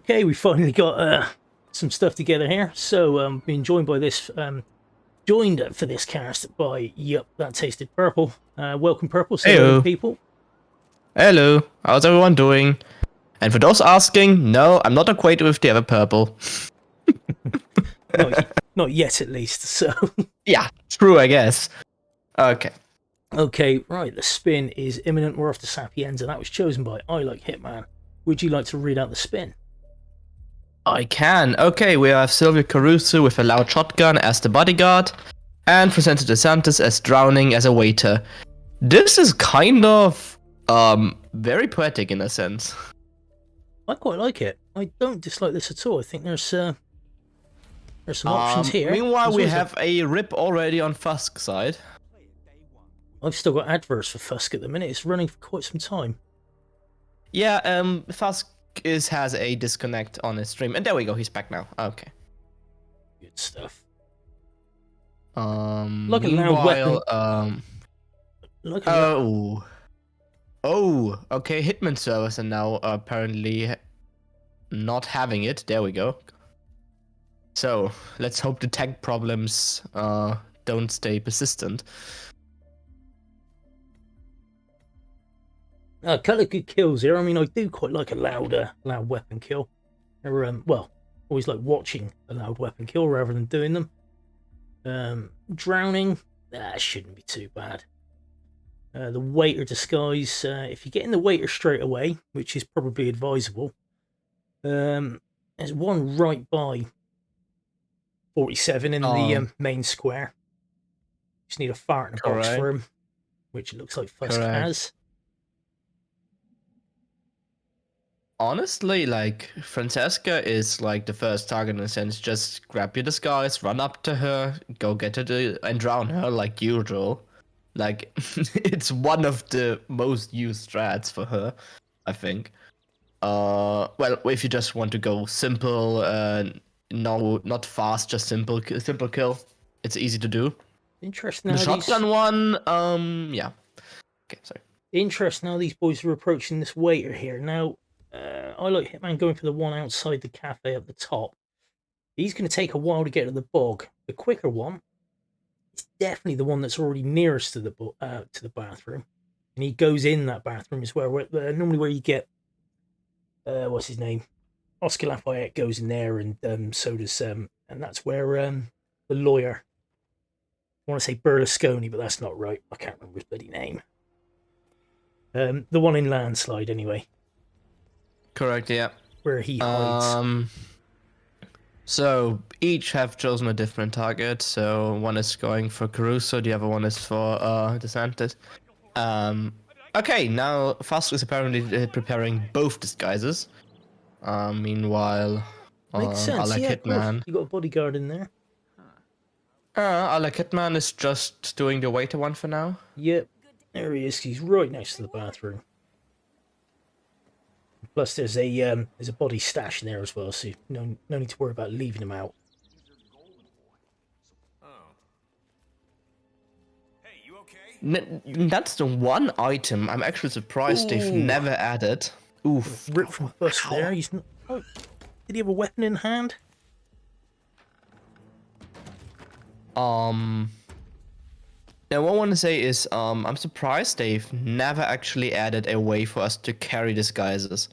Okay, we finally got some stuff together here. So being joined by this joined for this cast by That Tasted Purple. Welcome, Purple. Say hello to people. Hello, how's everyone doing? And for those asking, no, I'm not acquainted with the other Purple. Not yet, at least. So yeah, true, I guess. Okay. Okay, right. The spin is imminent. We're off to Sapienza. That was chosen by ILikeHitman. Would you like to read out the spin? I can. Okay, we have Sylvia Caruso with a loud shotgun as the bodyguard, and Presenter DeSantis as drowning as a waiter. This is kind of very poetic in a sense. I quite like it. I don't dislike this at all. I think there's some options here. Meanwhile, we have a rip already on Fuzk's side. I've still got adverts for Fuzk at the minute. It's running for quite some time. Yeah, Fuzk has a disconnect on his stream, and there we go. He's back now. Okay. Good stuff. Like a loud weapon. Okay. Hitman servers are now apparently not having it. There we go. So let's hope the tag problems don't stay persistent. A couple of good kills here. I mean, I do quite like a loud weapon kill. Well, always like watching a loud weapon kill rather than doing them. Drowning, that shouldn't be too bad. The waiter disguise, if you get in the waiter straight away, which is probably advisable, there's one right by 47 in the main square. Just need a fart in a box for him, which it looks like Fuzk has. Honestly, like, Francesca is like the first target in a sense. Just grab your disguise, run up to her, go get her and drown her like usual. Like, it's one of the most used strats for her, I think. Well, if you just want to go simple, no, not fast, just simple kill. It's easy to do. Interesting. The shotgun one, yeah. Okay, sorry. Interesting how these boys are approaching this waiter here. Now, ILikeHitman going for the one outside the cafe at the top. He's going to take a while to get to the bog. The quicker one is definitely the one that's already nearest to the bathroom, and he goes in that bathroom as well. Normally, where you get what's his name, Oscar Lafayette goes in there, and so does and that's where the lawyer. I want to say Berlusconi, but that's not right. I can't remember his bloody name. The one in Landslide, anyway. Correct, yeah. Where he hides. So each have chosen a different target. So one is going for Caruso, the other one is for DeSantis. Okay, now Fuzk is apparently preparing both disguises. Meanwhile, makes sense. ILikeHitman. You got a bodyguard in there. ILikeHitman is just doing the waiter one for now. Yep, there he is. He's right next to the bathroom. Plus, there's a body stash in there as well, so no need to worry about leaving him out. Hey, you okay? That's the one item I'm actually surprised they've never added. Oof. Ripped from Fuzk there. He's not. Oh, did he have a weapon in hand? Now, what I want to say is, I'm surprised they've never actually added a way for us to carry disguises.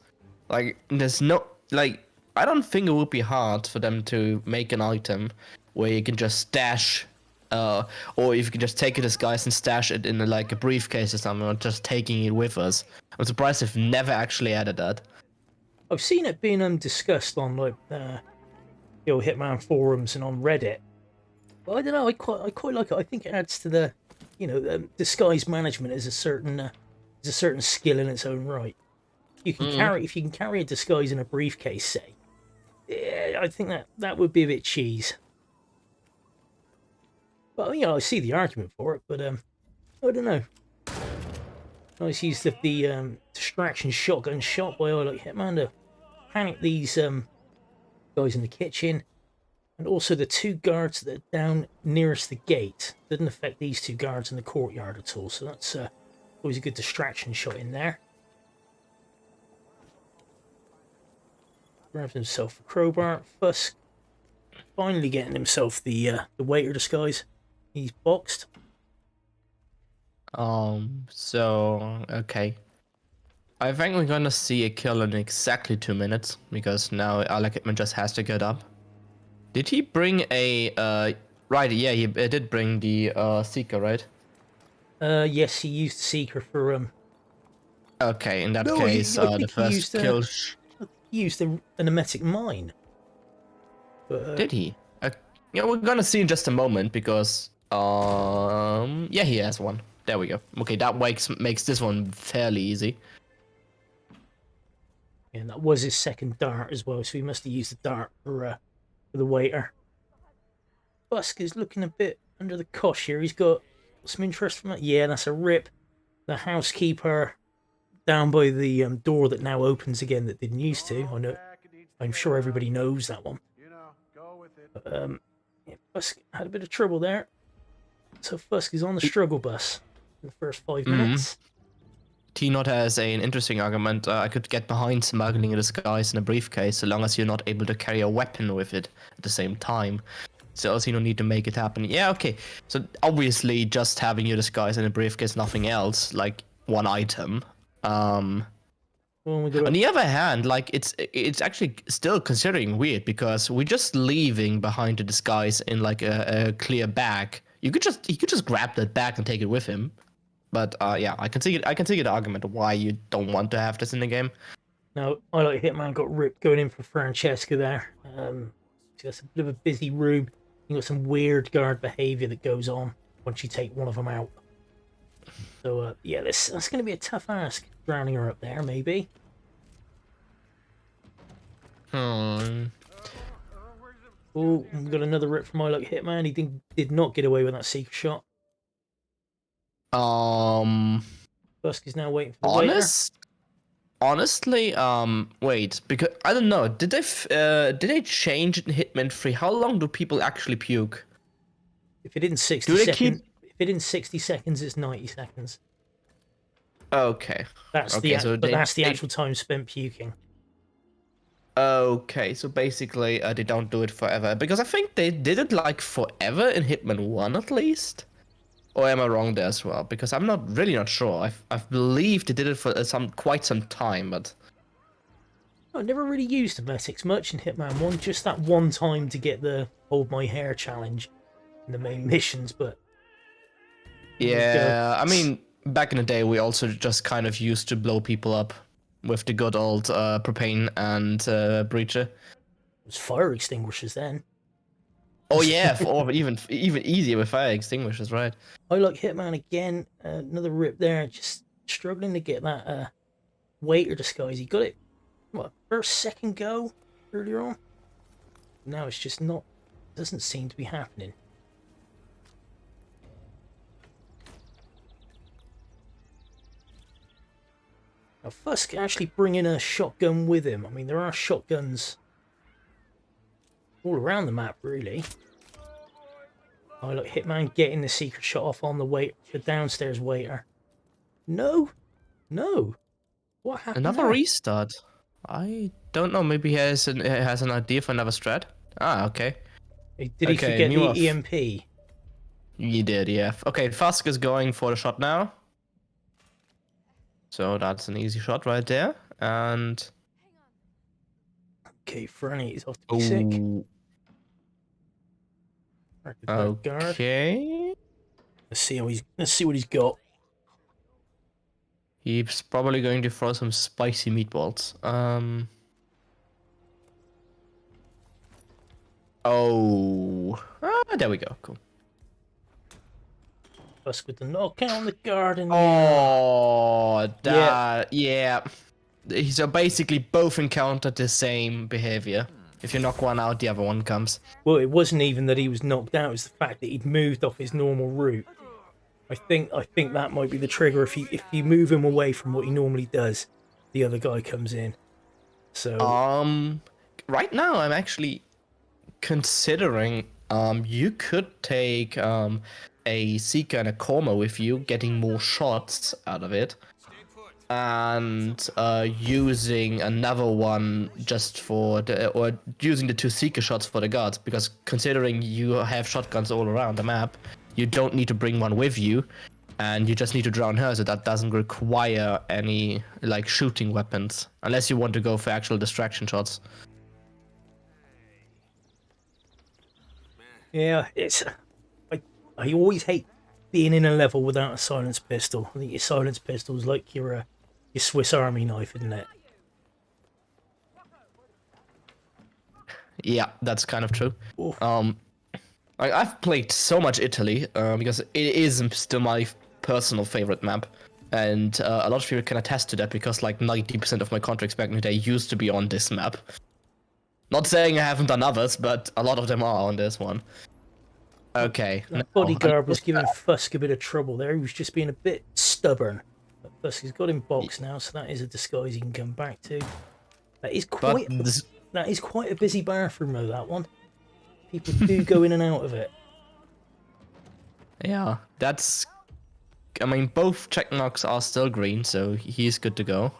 Like, there's no, like, I don't think it would be hard for them to make an item where you can just stash, or if you can just take a disguise and stash it in like a briefcase or something, or just taking it with us. I'm surprised they've never actually added that. I've seen it being discussed on like Hitman forums and on Reddit. But I don't know. I quite like it. I think it adds to the, disguise management is a certain skill in its own right. You can if you can carry a disguise in a briefcase, say. Yeah, I think that would be a bit cheese. But I see the argument for it. But I don't know. Nice use of the distraction shotgun shot by ILikeHitman to panic these guys in the kitchen. And also the two guards that are down nearest the gate. Doesn't affect these two guards in the courtyard at all. So that's always a good distraction shot in there. grabs himself a crowbar. Fuzk finally getting himself the waiter disguise. He's boxed. So okay. I think we're gonna see a kill in exactly 2 minutes because now ILikeHitman just has to get up. Did he bring a right? Yeah, he did bring the Seeker, right? Yes, he used Seeker for Okay, in that No, case, I the think he first used kill. he used an emetic mine. But Did he? Yeah, we're gonna see in just a moment because yeah, he has one. There we go. Okay, that makes this one fairly easy. and that was his second dart as well, so he must have used the dart for the waiter. Fuzk is looking a bit under the cosh here. He's got some interest from that. Yeah, that's a rip. The housekeeper down by the door that now opens again that didn't used to. I know. I'm sure everybody knows that one. But, yeah, Fuzk had a bit of trouble there. So Fuzk is on the struggle bus for the first 5 minutes. T-Not has an interesting argument. I could get behind smuggling a disguise in a briefcase so long as you're not able to carry a weapon with it at the same time. So also you don't need to make it happen. Yeah, okay. So obviously just having your disguise in a briefcase, nothing else, like one item. On the other hand, like it's actually still considering weird because we're just leaving behind the disguise in like a clear bag. He could just grab that bag and take it with him. But yeah, I can see the argument of why you don't want to have this in the game. Now, ILikeHitman got ripped going in for Francesca there. It's a bit of a busy room. You got some weird guard behavior that goes on once you take one of them out. So yeah, that's going to be a tough ask. Drowning her up there, maybe. Oh, we got another rip from ILikeHitman. He did not get away with that secret shot. Fuzk is now waiting for the waiter. Honestly, wait, because I don't know. Did they change in Hitman 3? How long do people actually puke? If it isn't 60 seconds, if it isn't 60 seconds, it's 90 seconds. Okay. That's okay, that's the actual time spent puking. Okay, so basically they don't do it forever because I think they did it like forever in Hitman 1 at least. Or am I wrong there as well? Because I'm really not sure. I believe they did it for quite some time, but I never really used emetics much in Hitman 1, just that one time to get the Hold My Hair challenge in the main missions, but yeah, I mean, back in the day we also just kind of used to blow people up with the good old propane and breacher. It was fire extinguishers then. Oh yeah, or even easier with fire extinguishers, right? ILikeHitman again, another rip there, just struggling to get that waiter disguise. He got it, what, first, second go earlier on? Now it's just not, doesn't seem to be happening. Now Fuzk actually bringing a shotgun with him. I mean, there are shotguns all around the map, really. ILikeHitman getting the secret shot off on the downstairs waiter. No, what happened? Another there? restart. I don't know. Maybe he has an idea for another strat. Ah, okay. Did he forget the EMP? He did, yeah. Okay, Fuzk is going for the shot now. So that's an easy shot right there. And okay, Franny is off to be sick. Okay. Let's see what he's got. He's probably going to throw some spicy meatballs. Oh. There we go. Cool. Fuzk with the knockout on the guard. And oh, that. Yeah. So basically, both encountered the same behavior. If you knock one out, the other one comes. Well, it wasn't even that he was knocked out. It was the fact that he'd moved off his normal route. I think that might be the trigger. If you move him away from what he normally does, the other guy comes in. So right now I'm actually considering you could take a Seeker and a Korma with you, getting more shots out of it. and using another one just for or using the 2 seeker shots for the guards, because considering you have shotguns all around the map, you don't need to bring one with you, and you just need to drown her, so that doesn't require any like shooting weapons unless you want to go for actual distraction shots. Yeah, it's. I always hate being in a level without a silence pistol. I think your silence pistol is like your Swiss Army knife, isn't it? Yeah, that's kind of true. Oof. I've played so much Italy because it is still my personal favorite map, and a lot of people can attest to that because like 90% of my contracts back in the day used to be on this map. Not saying I haven't done others, but a lot of them are on this one. Okay. That bodyguard was giving Fuzk a bit of trouble there. He was just being a bit stubborn. But Fuzk has got him boxed now, so that is a disguise he can come back to. That is quite. That is quite a busy bathroom though. That one. People do go in and out of it. Yeah, that's. I mean, both check marks are still green, so he's good to go.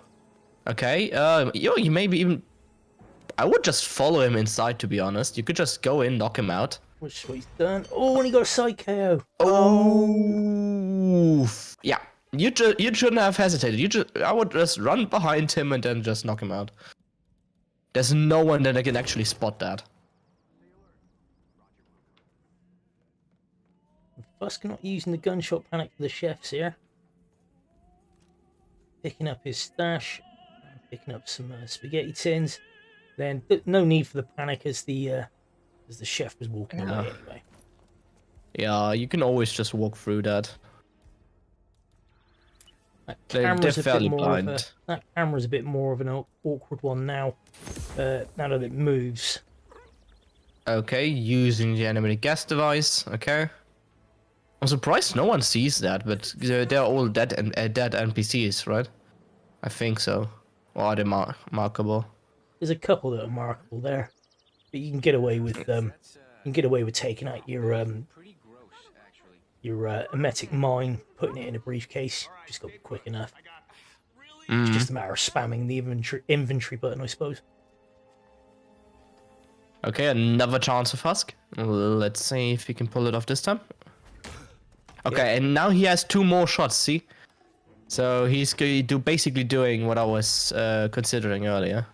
Okay. You maybe even. I would just follow him inside, to be honest. You could just go in, knock him out. Which is what he's done. Oh, and he got a side KO. Oh. Yeah. You shouldn't have hesitated. I would just run behind him and then just knock him out. There's no one that can actually spot that. Fuzk not using the gunshot panic for the chefs here. Picking up his stash. Picking up some spaghetti tins. Then no need for the panic as the chef was walking away anyway. Yeah, you can always just walk through that. They're fairly blind. That camera's a bit more of an awkward one now. Now that it moves. Okay, using the animated gas device. Okay. I'm surprised no one sees that, but they're all dead and dead NPCs, right? I think so. Or are they markable? There's a couple that are markable there, but you can get away with taking out your emetic mine, putting it in a briefcase. Just got to be quick enough. It's just a matter of spamming the inventory button, I suppose. Okay, another chance of Fuzk. Let's see if he can pull it off this time. Okay, and now he has 2 more shots, see? So he's basically doing what I was considering earlier.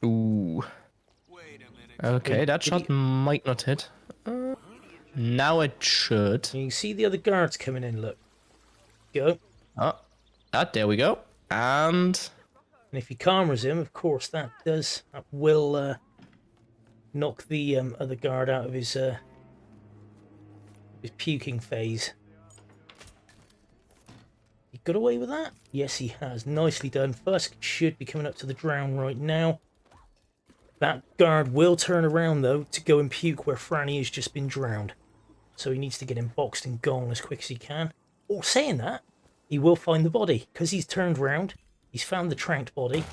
Ooh. Okay, that shot might not hit. Now it should. You can see the other guards coming in, look. Go. Oh, there we go. And if he cameras him, of course, that will knock the other guard out of his puking phase. He got away with that? Yes, he has. Nicely done. Fuzk should be coming up to the drown right now. That guard will turn around, though, to go and puke where Franny has just been drowned. So he needs to get him boxed and gone as quick as he can. Or saying that, he will find the body, because he's turned round. He's found the tranked body.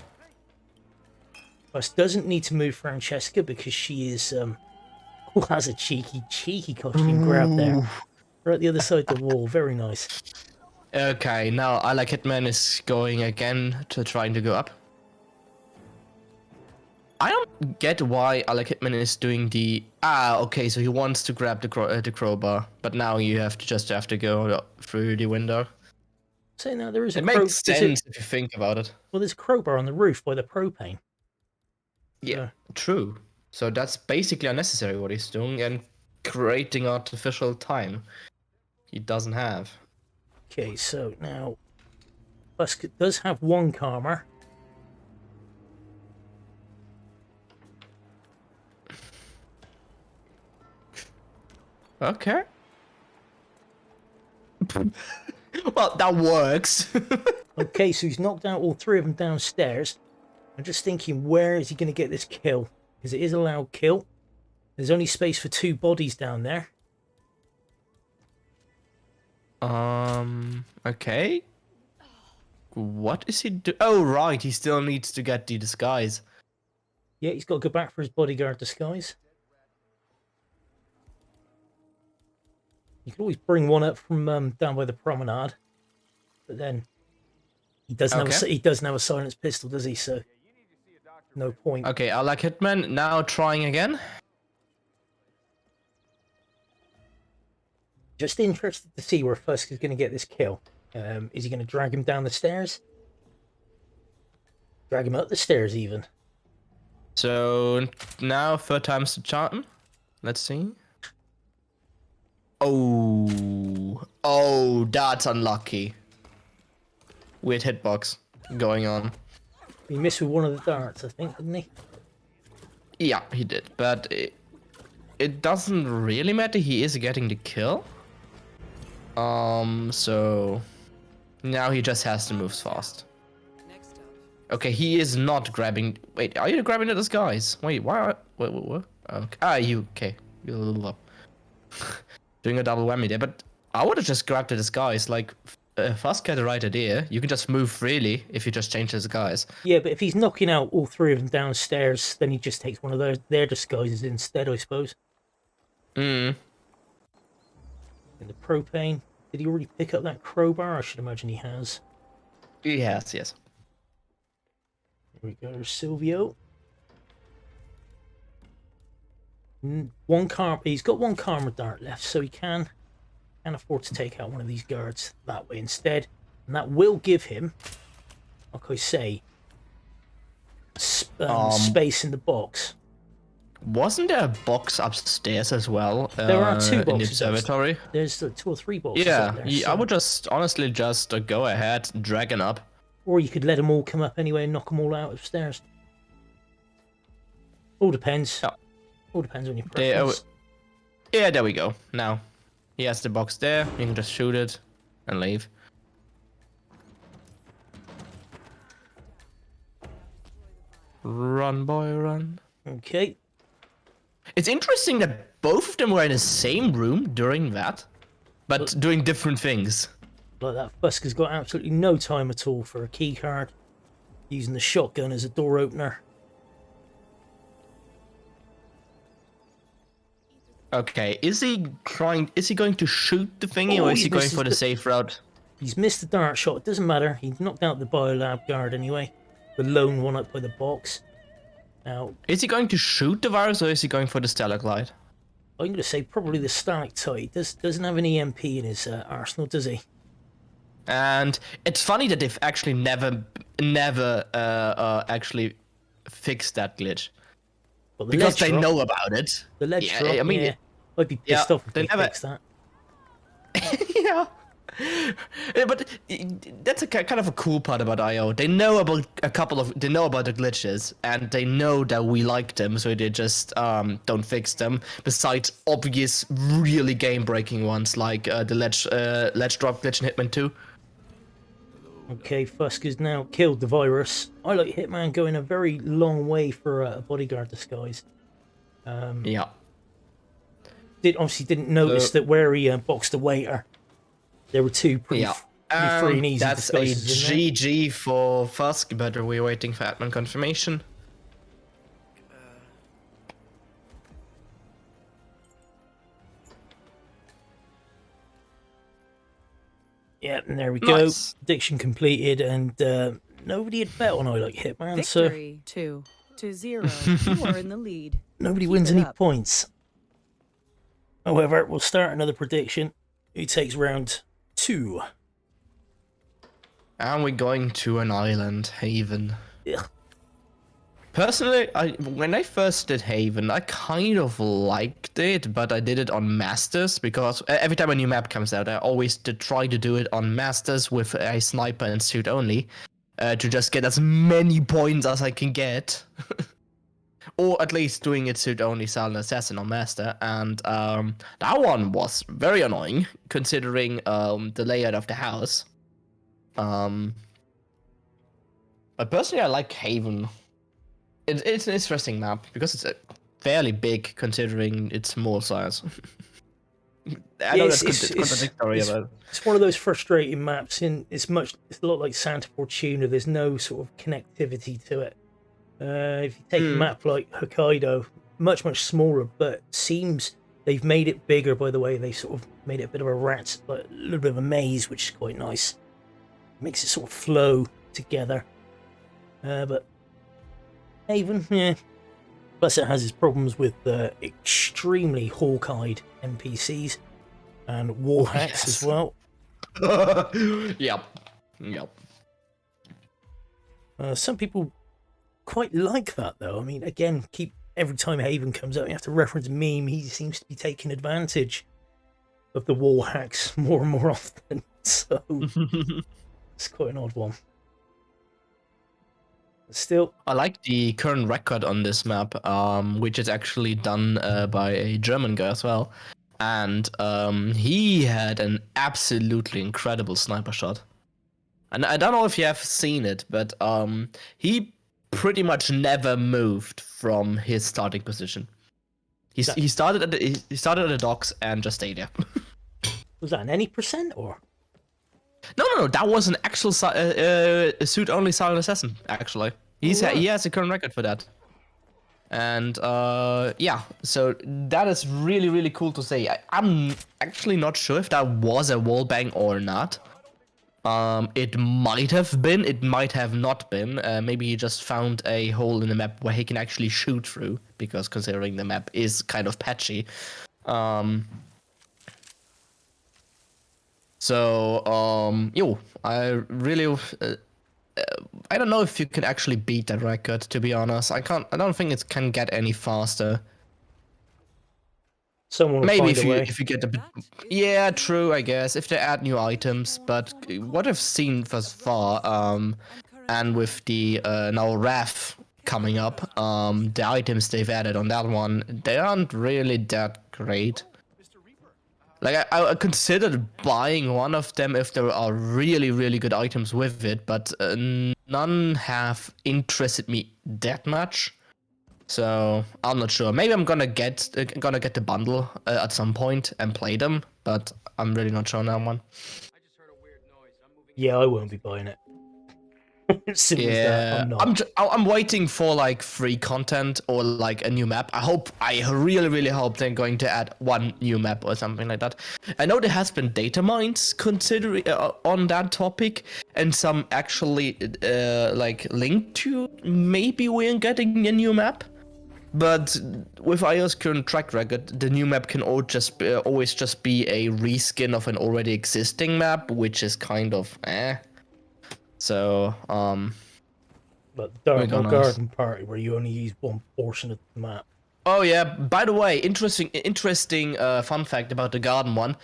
Fuzk doesn't need to move Francesca because she is, has a cheeky costume grab there. Right at the other side of the wall. Very nice. okay, now ILikeHitman is going again to trying to go up. I don't get why ILikeHitman is doing the okay, so he wants to grab the crowbar, but now you have to go through the window. So now there is a it makes sense if you think about it. Well, there's a crowbar on the roof by the propane. Yeah, true. So that's basically unnecessary what he's doing and creating artificial time he doesn't have. Okay, so now Fuzk does have 1 karma. Okay. Well, that works. Okay, so he's knocked out all 3 of them downstairs. I'm just thinking, where is he going to get this kill? Because it is a loud kill. There's only space for 2 bodies down there. Okay. What is he do? Oh, right, he still needs to get the disguise. Yeah, he's got to go back for his bodyguard disguise. You can always bring one up from down by the promenade, but then he doesn't have a silenced pistol, does he? So no point. Okay, ILikeHitman now trying again. Just interested to see where Fuzk is going to get this kill. Is he going to drag him down the stairs? Drag him up the stairs, even. So now 3rd time's the charm. Let's see. Oh, that's unlucky. Weird hitbox going on. He missed with one of the darts, I think, didn't he? Yeah, he did, but it doesn't really matter. He is getting the kill. So now he just has to move fast. Okay, he is not grabbing. Wait, are you grabbing the disguise? Wait, why? Wait, what? Okay. You okay? You're a little up. Doing a double whammy there, but I would have just grabbed the disguise. Like, Fuzk had the right idea. You can just move freely if you just change the disguise. Yeah, but if he's knocking out all 3 of them downstairs, then he just takes one of their disguises instead, I suppose. Hmm. And the propane. Did he already pick up that crowbar? I should imagine he has. Yes, yes. Here we go, Silvio. He's got one karma dart left, so he can afford to take out one of these guards that way instead. And that will give him, like I say, space in the box. Wasn't there a box upstairs as well? There are 2 in the boxes. observatory. There's 2 or 3 boxes. Yeah, up there, so. I would just honestly just go ahead, drag it up. Or you could let them all come up anyway and knock them all out upstairs. All depends. Yeah. All depends on your preference. Yeah, there we go. Now, he has the box there. You can just shoot it and leave. Run, boy, run. Okay. It's interesting that both of them were in the same room during that, but doing different things. Like that Fuzk has got absolutely no time at all for a key card. Using the shotgun as a door opener. Okay, is he going to shoot the thingy, or is he going for the safe route? He's missed the dart shot. It doesn't matter. He's knocked out the biolab guard anyway. The lone one up by the box. Now, is he going to shoot the virus, or is he going for the stalagmite? I'm going to say probably the stalactite. Doesn't have an EMP in his arsenal, does he? And it's funny that they've actually never actually fixed that glitch. Well, Because they know about it. The ledge Yeah, drop, I mean, I'd be pissed off if they never fixed that. Yeah. But that's a kind of a cool part about IO. They know about they know about the glitches, and they know that we like them, so they just don't fix them. Besides obvious, really game-breaking ones like the ledge drop glitch in Hitman 2. Okay, Fuzk has now killed the virus. ILikeHitman going a very long way for a bodyguard disguise. Yeah. Obviously didn't notice that where he boxed the waiter, there were 2 pretty free and easy that's a disguises in there. GG for Fuzk, but we're waiting for admin confirmation. Yeah, and there we go. Nice. Prediction completed, and nobody had bet on ILikeHitman, Victory 2-0. You are in the lead. so nobody Keep wins it any up. points. However, we'll start another prediction. Who takes round 2? And we're going to an island, Haven. Ugh. Personally, when I first did Haven, I kind of liked it, but I did it on Masters because every time a new map comes out, I always try to do it on Masters with a sniper and suit only, to just get as many points as I can get. Or at least doing it suit only silent assassin on Master, and that one was very annoying considering the layout of the house. But personally, I like Haven. It's an interesting map because it's fairly big considering its small size. I know that's contradictory, but It's one of those frustrating maps. It's a lot like Santa Fortuna. There's no sort of connectivity to it. If you take a map like Hokkaido, much smaller, but seems They've made it bigger, by the way. They sort of made it a bit of a like a little bit of a maze, which is quite nice. Makes it sort of flow together. But Haven, yeah. Plus it has its problems with extremely hawk-eyed NPCs and wall hacks as well. Yep. Some people quite like that, though. I mean, again, every time Haven comes out, you have to reference meme. He seems to be taking advantage of the wall hacks more and more often. So it's quite an odd one. Still, I like the current record on this map, which is actually done by a German guy as well, and he had an absolutely incredible sniper shot. And I don't know if you have seen it, but he pretty much never moved from his starting position. He started at the docks and just stayed there. Was that an any percent or? No. That was an actual suit-only silent assassin. Actually, he has a current record for that. And yeah, so that is really cool to say. I'm actually not sure if that was a wallbang or not. It might have been. It might have not been. Maybe he just found a hole in the map where he can actually shoot through, because considering the map is kind of patchy. I really, I don't know if you can actually beat that record. To be honest, I don't think it can get any faster. Someone will Maybe find a way. if you get a bit, yeah, true, I guess, if they add new items. But what I've seen thus far, and with the now RAF coming up, the items they've added on that one, they aren't really that great. Like I considered buying one of them if there are really good items with it, but none have interested me that much. So I'm not sure. Maybe I'm gonna get the bundle at some point and play them, but I'm really not sure on that one. Yeah, I won't be buying it. Simple as that. I'm not. I'm waiting for like free content or like a new map. I really hope they're going to add one new map or something like that. I know there has been data mines considering on that topic, and some actually like linked to maybe we're getting a new map. But with IO's current track record, the new map can always just be a reskin of an already existing map, which is kind of So, But the garden party where you only use one portion of the map. Oh yeah, by the way, interesting fun fact about the garden one.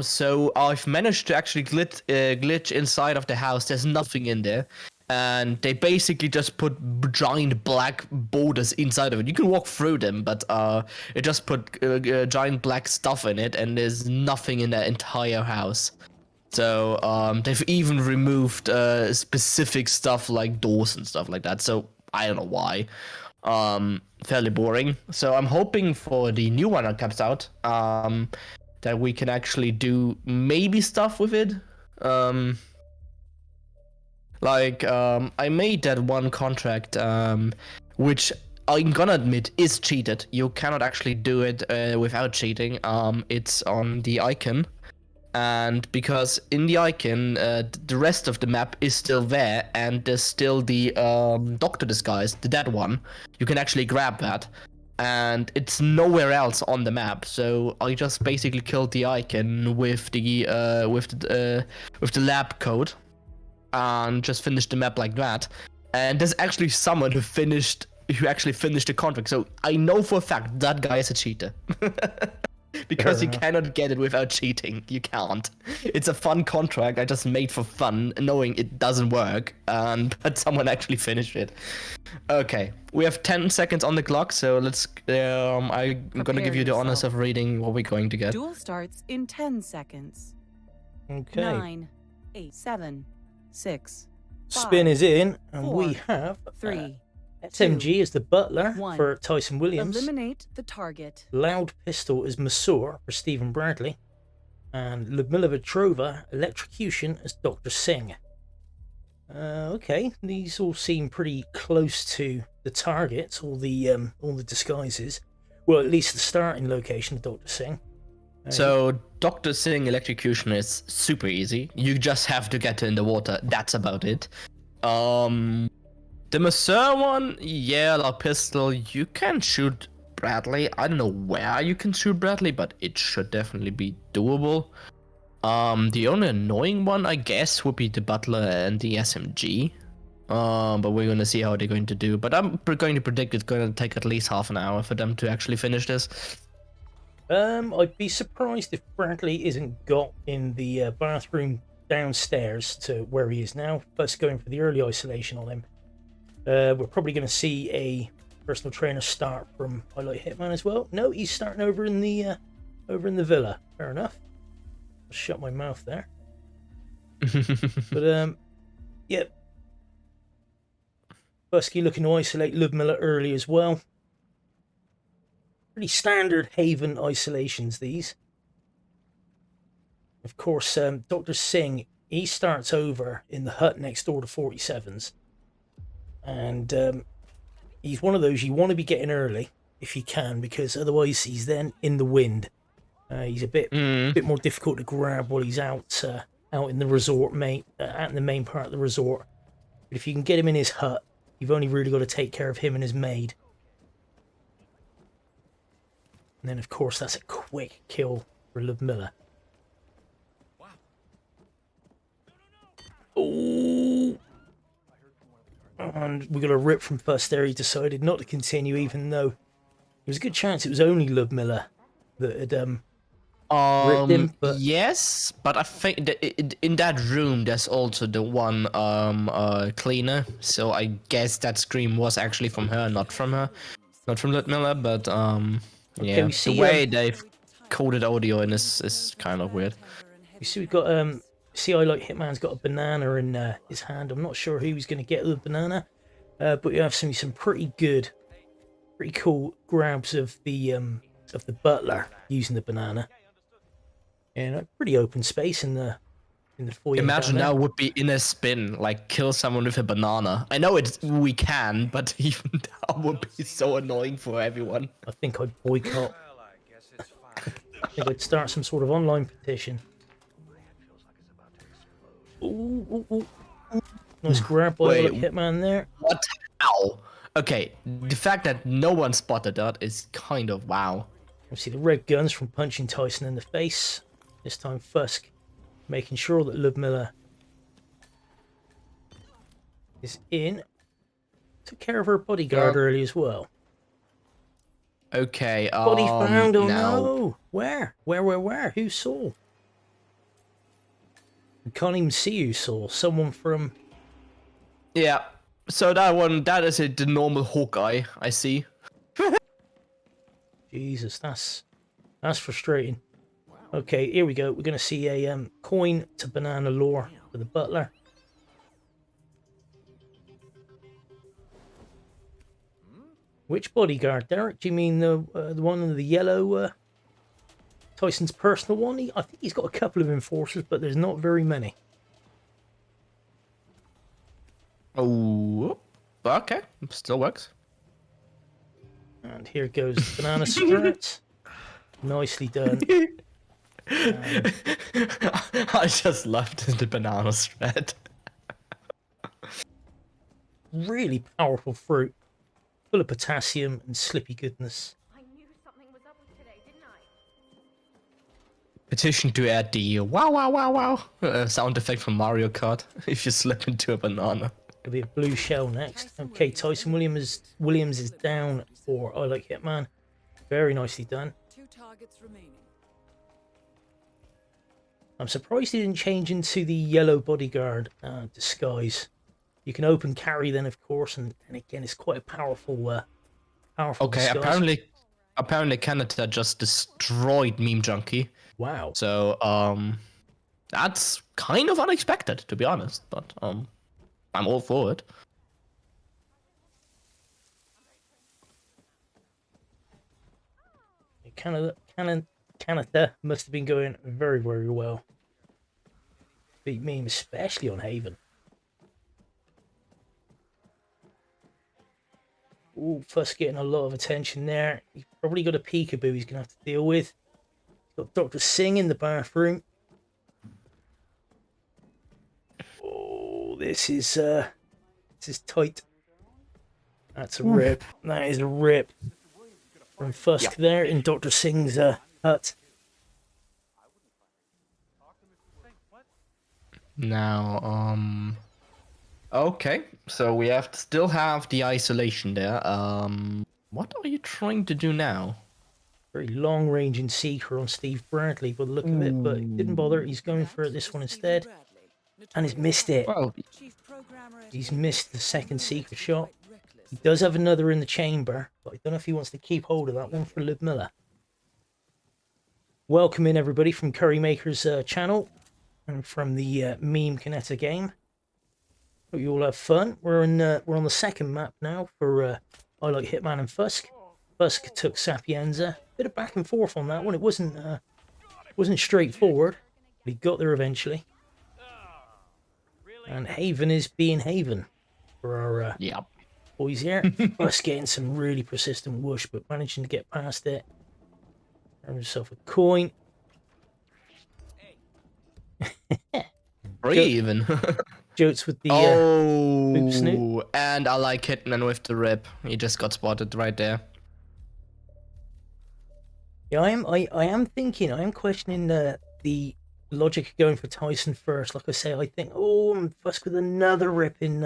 So I've managed to actually glitch inside of the house. There's nothing in there. And they basically just put giant black borders inside of it. You can walk through them, but it just put giant black stuff in it, and there's nothing in that entire house. So they've even removed specific stuff like doors and stuff like that. So I don't know why. Fairly boring. So I'm hoping for the new one that comes out that we can actually do maybe stuff with it. I made that one contract, which I'm gonna admit is cheated. You cannot actually do it without cheating. It's on the icon. And because in the icon, the rest of the map is still there, and there's still the Doctor disguise, the dead one. You can actually grab that, and it's nowhere else on the map. So I just basically killed the icon with the lab code, and just finished the map like that. And there's actually someone who actually finished the contract. So I know for a fact that guy is a cheater. Because you cannot get it without cheating. You can't. It's a fun contract I just made for fun, knowing it doesn't work, but someone actually finished it. Okay, we have 10 seconds on the clock, so let's. I'm gonna give you the honors of reading what we're going to get. Duel starts in 10 seconds. Okay. 9, 8, 7, 6. Spin is in, and 4, we have 3. SMG is the butler 1. for Tyson Williams. Eliminate the target. Loud Pistol is Masur for Stephen Bradley. And Ludmila Petrova, Electrocution as Dr. Singh. Okay, these all seem pretty close to the targets, all the disguises. Well, at least the starting location of Dr. Singh. So Dr. Singh electrocution is super easy. You just have to get in the water. That's about it. The Masseur one, yeah, a pistol. You can shoot Bradley. I don't know where you can shoot Bradley, but it should definitely be doable. The only annoying one, I guess, would be the Butler and the SMG. But we're gonna see how they're going to do. But I'm going to predict it's going to take at least half an hour for them to actually finish this. I'd be surprised if Bradley isn't got in the bathroom downstairs to where he is now. Fuzk going for the early isolation on him. We're probably going to see a personal trainer start from ILikeHitman as well. No, he's starting over in the villa. Fair enough. I'll shut my mouth there. But yep. Fuzky looking to isolate Ludmilla early as well. Pretty standard Haven isolations, these. Of course, Dr. Singh, he starts over in the hut next door to 47s. And he's one of those you want to be getting early, if you can, because otherwise he's then in the wind. He's a bit more difficult to grab while he's out in the resort, out in the main part of the resort. But if you can get him in his hut, you've only really got to take care of him and his maid. And then, of course, that's a quick kill for Ludmilla. Oh! And we got a rip from first there. He decided not to continue, even though there was a good chance it was only Ludmilla that had ripped him. But yes, but I think in that room there's also the one cleaner. So I guess that scream was actually from her, not from Ludmilla. But okay, yeah, we see, the way they've coded audio in this is kind of weird. you see, we've got ILikeHitman's got a banana in his hand. I'm not sure who he's going to get with the banana, but you have some pretty cool grabs of the butler using the banana. And a pretty open space in the foyer. Imagine now would be in a spin, like kill someone with a banana. I know we can, but even that would be so annoying for everyone. I think I'd boycott. Well, I guess it's fine. I think I'd start some sort of online petition. Ooh. Nice grab by ILikeHitman there. What? How? Okay, the fact that no one spotted that is kind of wow. Obviously the red guns from punching Tyson in the face. This time Fuzk making sure that Ludmilla is in. Took care of her bodyguard early as well. Okay, Body found, oh now... no! Where? Who saw? I can't even see who saw. Someone from... Yeah, so that is the normal Hawkeye, I see. Jesus, that's frustrating. Okay, here we go. We're going to see a coin to banana lore for the butler. Which bodyguard, Derek? Do you mean the one in the yellow? Tyson's personal one? I think he's got a couple of enforcers, but there's not very many. Oh, okay, still works. And here goes banana spirit. Nicely done. I just loved the banana spread. Really powerful fruit. Full of potassium and slippy goodness. I knew something was up with today, didn't I? Petition to add the wow wow wow wow sound effect from Mario Kart if you slip into a banana. There'll be a blue shell next. Okay, Tyson Williams is down for ILikeHitman. Very nicely done. 2 targets remaining. I'm surprised he didn't change into the yellow bodyguard disguise. You can open carry then, of course, and again, it's quite a powerful Okay, disguise. apparently Canada just destroyed Meme Junkie. Wow. So that's kind of unexpected, to be honest. But I'm all for it. Canada must have been going very, very well. Beat Meme, especially on Haven. Ooh, Fuzk getting a lot of attention there. He's probably got a peekaboo he's going to have to deal with. He's got Dr. Singh in the bathroom. Oh, this is tight. That's a rip. That is a rip. From Fuzk there in Dr. Singh's hut. Now, okay, so we still have the isolation there. What are you trying to do now? Very long-ranging seeker on Steve Bradley by the look of it, but he didn't bother. He's going for this one instead, and he's missed it. Well, He's missed the second seeker shot. He does have another in the chamber, but I don't know if he wants to keep hold of that one for Ludmilla. Welcome in everybody from Currymaker's channel and from the meme Kinetta game. Hope you all have fun. We're on the second map now for I Like Hitman and Fuzk. Fuzk took Sapienza. Bit of back and forth on that one. It wasn't straightforward, but he got there eventually. And Haven is being Haven for our boys here. Fuzk getting some really persistent whoosh, but managing to get past it. Earn himself a coin. three even. Jokes with the boop snoot. And I like Hitman with the rip. He just got spotted right there. Yeah, I am questioning the logic of going for Tyson first. Like I say, I think, I'm Fuzk with another rip in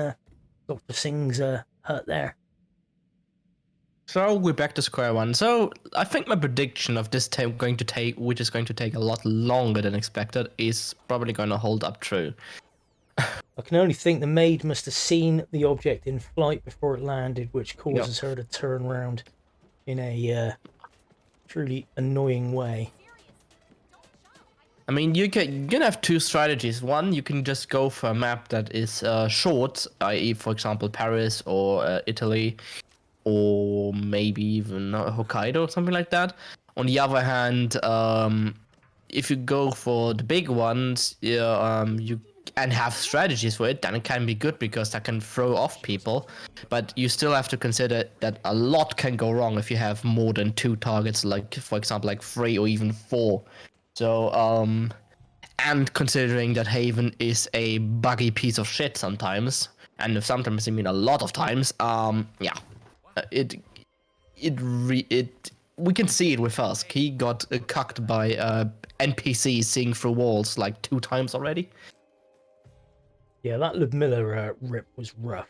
Dr. Singh's hut there. So we're back to square one. So I think my prediction of this time which is going to take a lot longer than expected, is probably going to hold up true. I can only think the maid must have seen the object in flight before it landed, which causes her to turn around in a truly annoying way. I mean, you're gonna have two strategies. One, you can just go for a map that is short, i.e., for example, Paris or Italy, or maybe even Hokkaido or something like that. On the other hand, if you go for the big ones, you and have strategies for it, then it can be good because that can throw off people. But you still have to consider that a lot can go wrong if you have more than two targets, like for example, like 3 or even 4. So, and considering that Haven is a buggy piece of shit sometimes, and sometimes I mean a lot of times, we can see it with us. He got cucked by NPCs seeing through walls like 2 times already. Yeah, that Ludmilla rip was rough.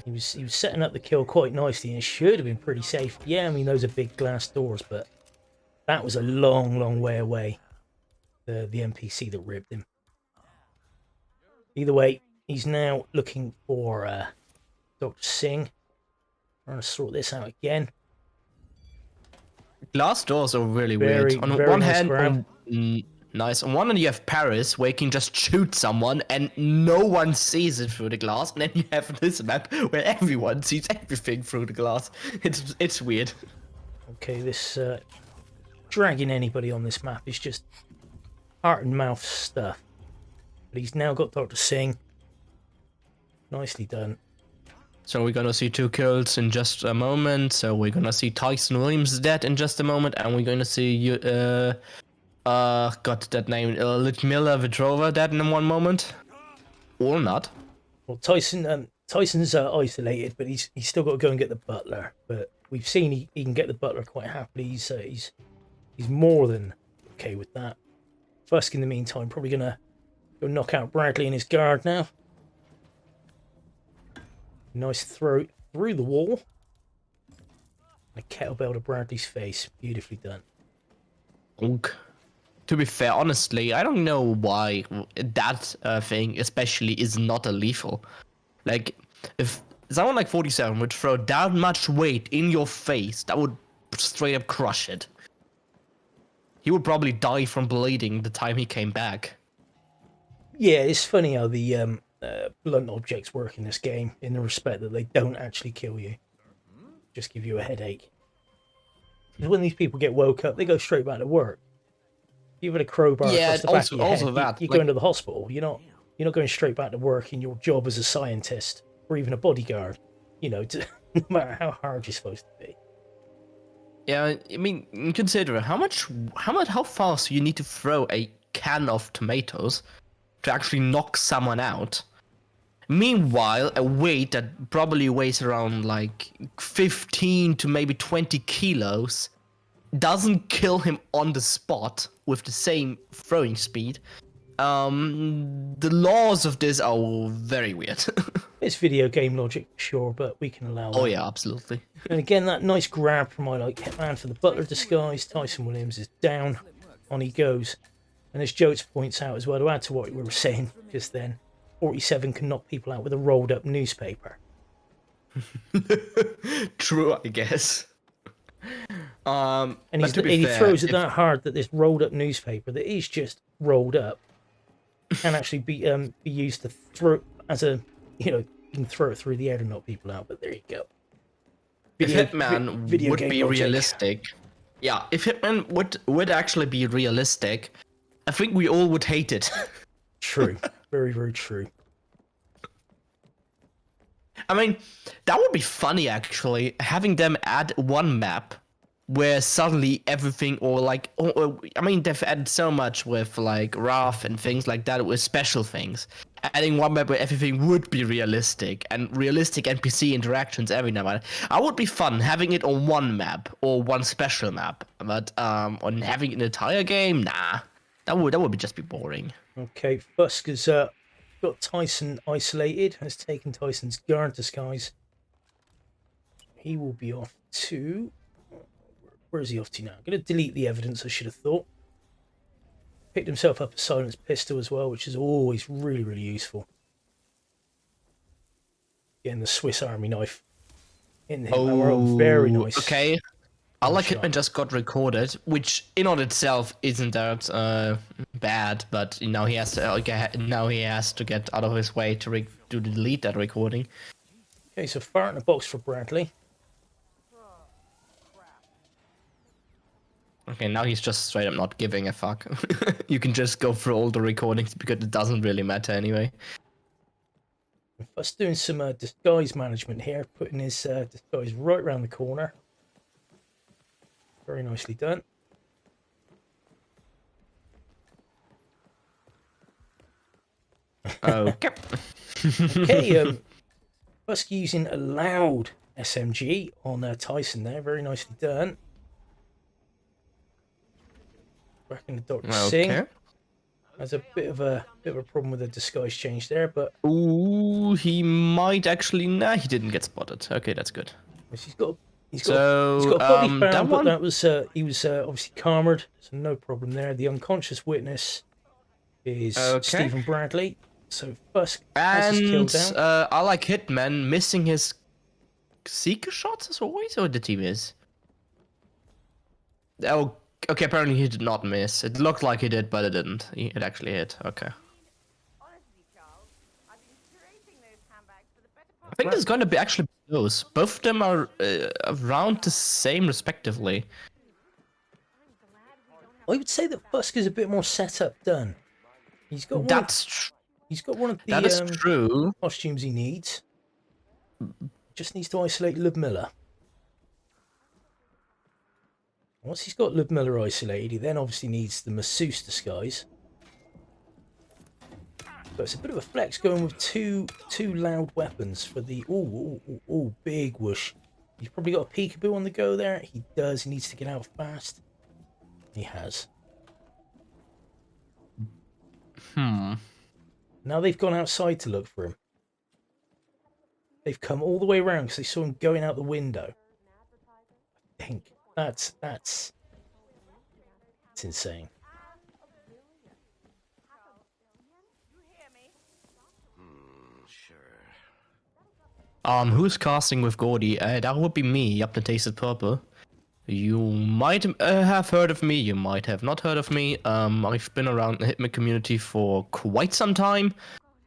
He was setting up the kill quite nicely, and it should have been pretty safe. Yeah, I mean those are big glass doors, but that was a long way away. The NPC that ripped him. Either way, he's now looking for Dr. Singh. Trying to sort this out again. Glass doors are really weird. On very one nice hand, nice. On one hand, you have Paris, where you can just shoot someone and no one sees it through the glass. And then you have this map where everyone sees everything through the glass. It's weird. Okay, this dragging anybody on this map is just heart and mouth stuff. But he's now got Dr. Singh. Nicely done. So we're gonna see 2 kills in just a moment. So we're gonna see Tyson Williams dead in just a moment, and we're gonna see got that name, Ludmilla Vedrova dead in 1 moment, or not. Well, Tyson's isolated, but he's still got to go and get the butler. But we've seen he can get the butler quite happily. He's more than okay with that. Fuzk in the meantime probably gonna go knock out Bradley in his guard now. Nice throw through the wall. And a kettlebell to Bradley's face. Beautifully done. Unk. To be fair, honestly, I don't know why that thing especially is not a lethal. Like, if someone like 47 would throw that much weight in your face, that would straight up crush it. He would probably die from bleeding the time he came back. Yeah, it's funny how the blunt objects work in this game, in the respect that they don't actually kill you. Just give you a headache. Because when these people get woke up, they go straight back to work. You've had a crowbar across the back of your head, you're going to the hospital. You're not going straight back to work in your job as a scientist or even a bodyguard. You know, no matter how hard you're supposed to be. Yeah, I mean, consider how fast you need to throw a can of tomatoes to actually knock someone out. Meanwhile, a weight that probably weighs around like 15 to maybe 20 kilos doesn't kill him on the spot with the same throwing speed. The laws of this are very weird. It's video game logic, sure, but we can allow that. Oh yeah, absolutely. And again, that nice grab from ILikeHitman for the butler disguise. Tyson Williams is down. On he goes. And as Jotes points out as well, to add to what we were saying just then, 47 can knock people out with a rolled up newspaper. True, I guess. And he throws it that hard that this rolled up newspaper that is just rolled up can actually be used to throw as a, you can throw it through the air to knock people out. But there you go. If Hitman would be realistic, yeah, if Hitman would actually be realistic, I think we all would hate it. True, very, very true. I mean, that would be funny actually, having them add one map where suddenly everything, I mean, they've added so much with like RAF and things like that with special things. Adding one map where everything would be realistic and realistic NPC interactions every now and then. I would be fun having it on one map or one special map, but on having an entire game, nah, that would be just be boring. Okay, Fuzk has got Tyson isolated, has taken Tyson's guard disguise. He will be off to... Where is he off to now? I'm going to delete the evidence, I should have thought. Picked himself up a silenced pistol as well, which is always really, really useful. Getting the Swiss Army knife in him. Oh, very nice. Okay. ILikeHitman just got recorded, which in on itself isn't that bad, but now he has to get out of his way to delete that recording. Okay, so fart in a box for Bradley. Okay, now he's just straight up not giving a fuck. You can just go through all the recordings because it doesn't really matter anyway. First doing some disguise management here, putting his disguise right around the corner. Very nicely done. Okay. Okay, Fuzk using a loud SMG on Tyson there. Very nicely done. Back in the Dr. Singh. Has a bit of a problem with the disguise change there, but ooh, he might actually. Nah, he didn't get spotted. Okay, that's good. He's got a body found, that one... but that was he was obviously calmered, so no problem there. The unconscious witness is Stephen Bradley. So Fuzk has his kill down. ILikeHitman missing his seeker shots as always, or the team is. Oh, okay. Apparently he did not miss. It looked like he did, but it didn't. It actually hit. Okay. I think there's going to be actually those. Both of them are around the same, respectively. I would say that Fuzk is a bit more setup done. He's got he's got one of the that is true. Costumes he needs. Just needs to isolate Ludmilla. Once he's got Ludmilla isolated, he then obviously needs the masseuse disguise. But it's a bit of a flex going with two loud weapons for the... Ooh, big whoosh. He's probably got a peekaboo on the go there. He does. He needs to get out fast. He has. Now they've gone outside to look for him. They've come all the way around because they saw him going out the window. I think that's insane. Who's casting with Gordy? That would be me, Up the Tasted Purple. You might have heard of me, you might have not heard of me. I've been around the Hitman community for quite some time.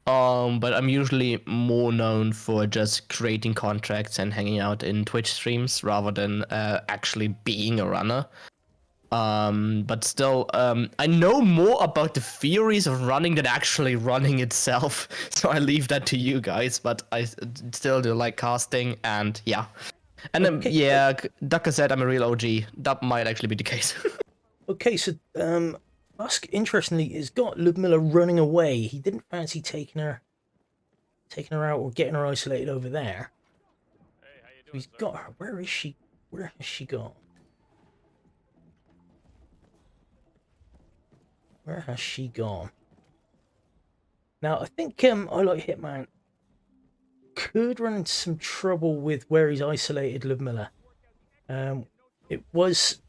But I'm usually more known for just creating contracts and hanging out in Twitch streams rather than actually being a runner. But still, I know more about the theories of running than actually running itself. So I leave that to you guys. But I still do like casting, and yeah. And Okay. yeah, like I said, I'm a real OG. That might actually be the case. Okay, so Fuzk, interestingly, has got Ludmilla running away. He didn't fancy taking her out or getting her isolated over there. So he's got her. Where is she? Where has she gone? Where has she gone? Now, I think ILikeHitman could run into some trouble with where he's isolated Ludmilla. It was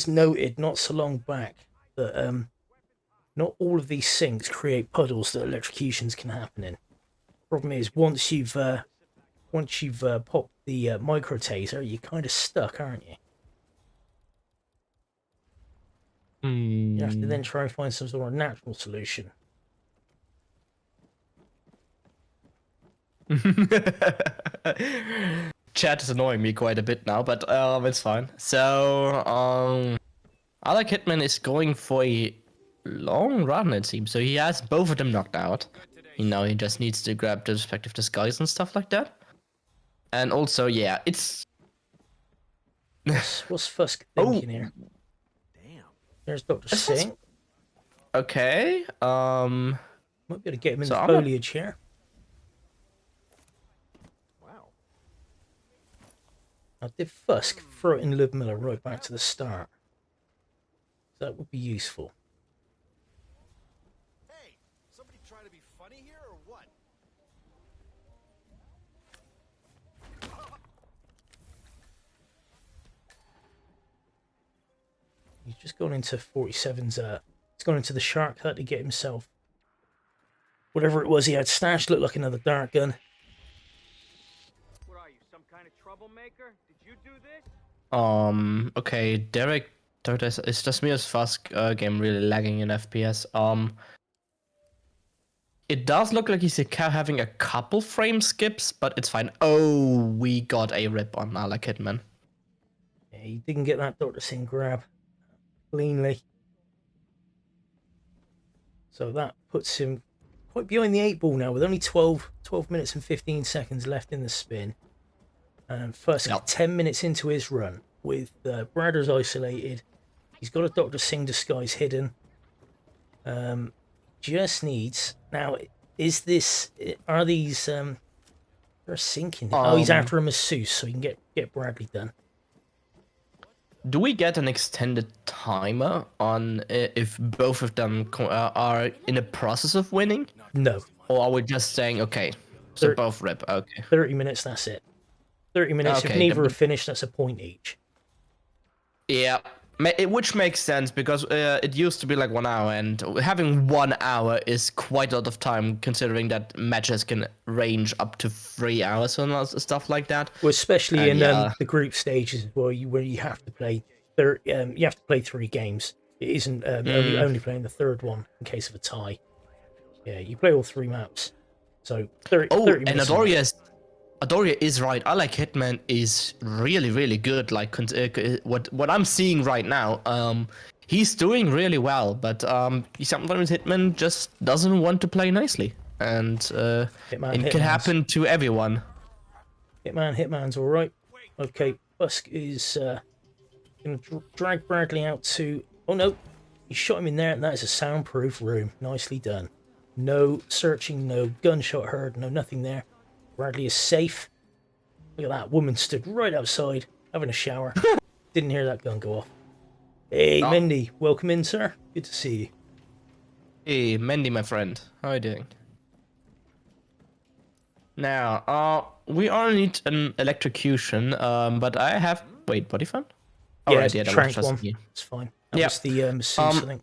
noted not so long back that not all of these sinks create puddles that electrocutions can happen in. Problem is, once you've popped the micro taser, you're kind of stuck, aren't you? You have to then try and find some sort of natural solution. Chat is annoying me quite a bit now, but it's fine. So ILikeHitman is going for a long run, it seems. So he has both of them knocked out. He just needs to grab the respective disguise and stuff like that. And also, yeah, it's What's Fuzk thinking here? Damn. There's Dr. Singh. okay. Might be able to get him in So the I'm not- foliage here. Wow. Now, did Fuzk throw it in Ludmilla right back to the start? That would be useful. Hey, somebody trying to be funny here or what? He's just gone into 47's. He's gone into the shark hut to get himself whatever it was he had stashed. Looked like another dart gun. What are you, some kind of troublemaker? Did you do this? Okay, Derek, it's just me as Fuzk game really lagging in FPS. It does look like he's having a couple frame skips, but it's fine. Oh, we got a rip on ILikeHitman. Yeah, he didn't get that Dr. Singh grab cleanly. So that puts him quite behind the 8 ball now with only 12 minutes and 15 seconds left in the spin. And first, 10 minutes into his run with Bradders isolated. He's got a Dr. Singh disguise hidden. Just needs... Now, are these... they're sinking. Oh, he's after a masseuse, so he can get Bradley done. Do we get an extended timer on if both of them are in the process of winning? No. Or are we just saying, okay, so both rip, okay. 30 minutes, that's it. 30 minutes, Okay, if neither are finished, that's a point each. Yeah, which makes sense because it used to be like 1 hour, and having 1 hour is quite a lot of time considering that matches can range up to 3 hours and stuff like that. Well, especially And, in the group stages where you have to play 3 games. It isn't only playing the third one in case of a tie. Yeah, you play all 3 maps. So 30 and minutes. Adoria is right. ILikeHitman is really, really good. Like what I'm seeing right now, he's doing really well. But sometimes Hitman just doesn't want to play nicely, and it can happen to everyone. Hitman's all right. Okay, Fuzk is going to drag Bradley out to... Oh no, he shot him in there, and that is a soundproof room. Nicely done. No searching, no gunshot heard, no nothing there. Bradley is safe. Look at that, woman stood right outside, having a shower. Didn't hear that gun go off. Hey, Mendy, welcome in, sir. Good to see you. Hey, Mendy, my friend. How are you doing? Now, we all need an electrocution, but I have... Wait, body fun? Yeah, right, it's that trank was just one. me. It's fine. That was the masseuse, I think.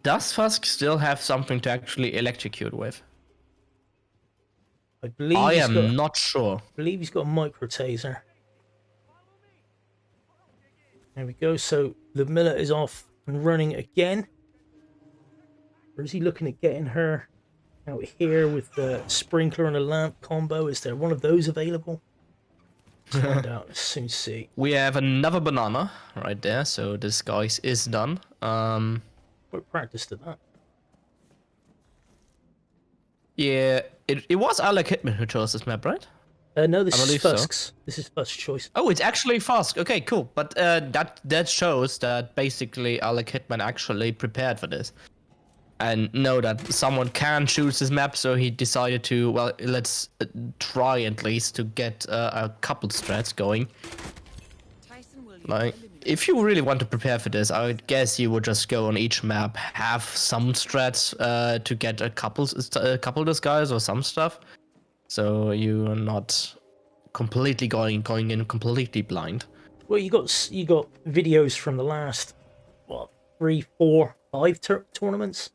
Does Fuzk still have something to actually electrocute with? I believe I am not sure. I believe he's got a micro taser. There we go. So Ludmilla is off and running again. Or is he looking at getting her out here with the sprinkler and a lamp combo? Is there one of those available? Let's find out. Let's soon see. We have another banana right there, so this guys is done. We're practiced at that. Yeah, it was ILikeHitman who chose this map, right? No, this I is believe so. Fuzk's. This is Fuzk's choice. Oh, it's actually Fuzk. Okay, cool. But that shows that basically ILikeHitman actually prepared for this, and know that someone can choose this map, so he decided to, well, let's try at least to get a couple strats going. Tyson will Like, if you really want to prepare for this, I would guess you would just go on each map, have some strats to get a couple disguise or some stuff, so you're not completely going in completely blind. Well, you got videos from the last 3, 4, 5 tournaments.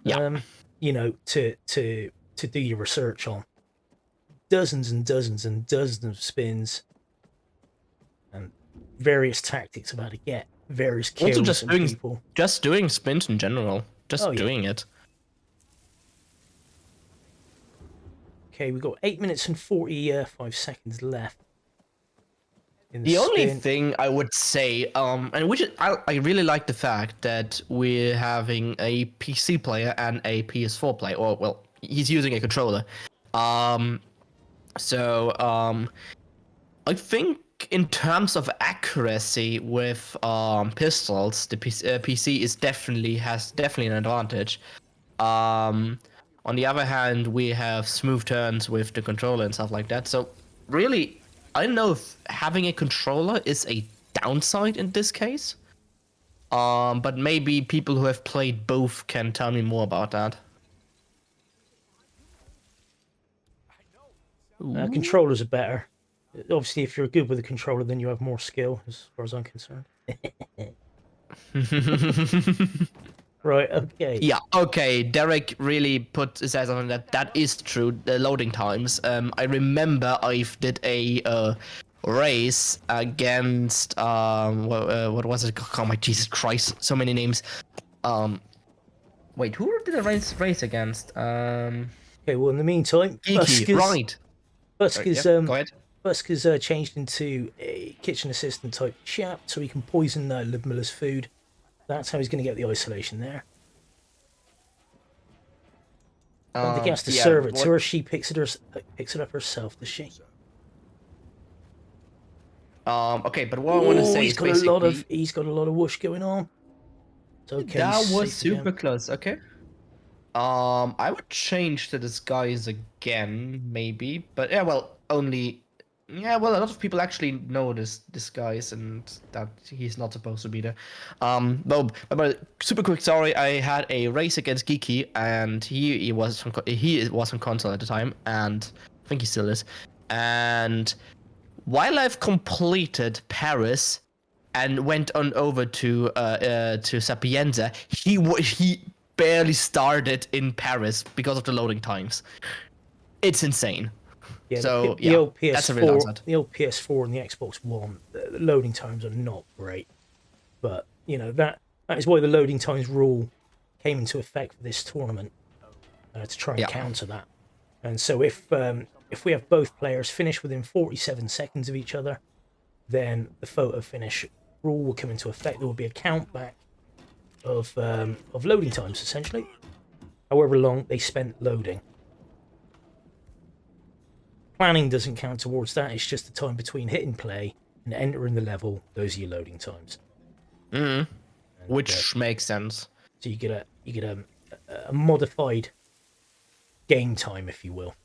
Yeah. You know, to do your research on. Dozens and dozens and dozens of spins and various tactics of how to get various kills Also just and doing people. just doing spins in general, just Oh, yeah. doing it. Okay, we've got 8 minutes and 45 seconds left. In The only spin. thing I would say, and which I really like the fact that we're having a PC player and a PS4 player, or well, he's using a controller. I think in terms of accuracy with pistols, the PC has definitely an advantage. On the other hand, we have smooth turns with the controller and stuff like that. So really, I don't know if having a controller is a downside in this case. But maybe people who have played both can tell me more about that. Controllers are better. Obviously, if you're good with a controller, then you have more skill, as far as I'm concerned. Right, okay. Yeah, okay. Derek really says something that is true. The loading times. I remember I did a race against what was it? Oh my Jesus Christ! So many names. Wait, who did I race against? Okay, well, in the meantime, Geeky, right? Fuzk is Go ahead. Fuzk is changed into a kitchen assistant type chap, so he can poison Liv Miller's food. That's how he's going to get the isolation there. I don't think he has to serve it to her. She picks it up herself, does she? Okay, but what I want to say he's is got basically he's got a lot of whoosh going on. It's okay. that he's was safe super again. close. Okay. I would change the disguise again, maybe, but yeah, well, only. Yeah, well, a lot of people actually know this disguise and that he's not supposed to be there. But super quick story. I had a race against Geeky, and he was on console at the time, and I think he still is. And while I've completed Paris and went on over to Sapienza, he barely started in Paris because of the loading times. It's insane. Yeah, So, the old that's a real PS4, downside. the old PS4 and the Xbox One, the loading times are not great. But you know that is why the loading times rule came into effect for this tournament to try and counter that. And so if we have both players finish within 47 seconds of each other, then the photo finish rule will come into effect. There will be a count back of loading times, essentially, however long they spent loading. Planning doesn't count towards that. It's just the time between hitting play and entering the level. Those are your loading times. Which makes sense. So you get a modified game time, if you will.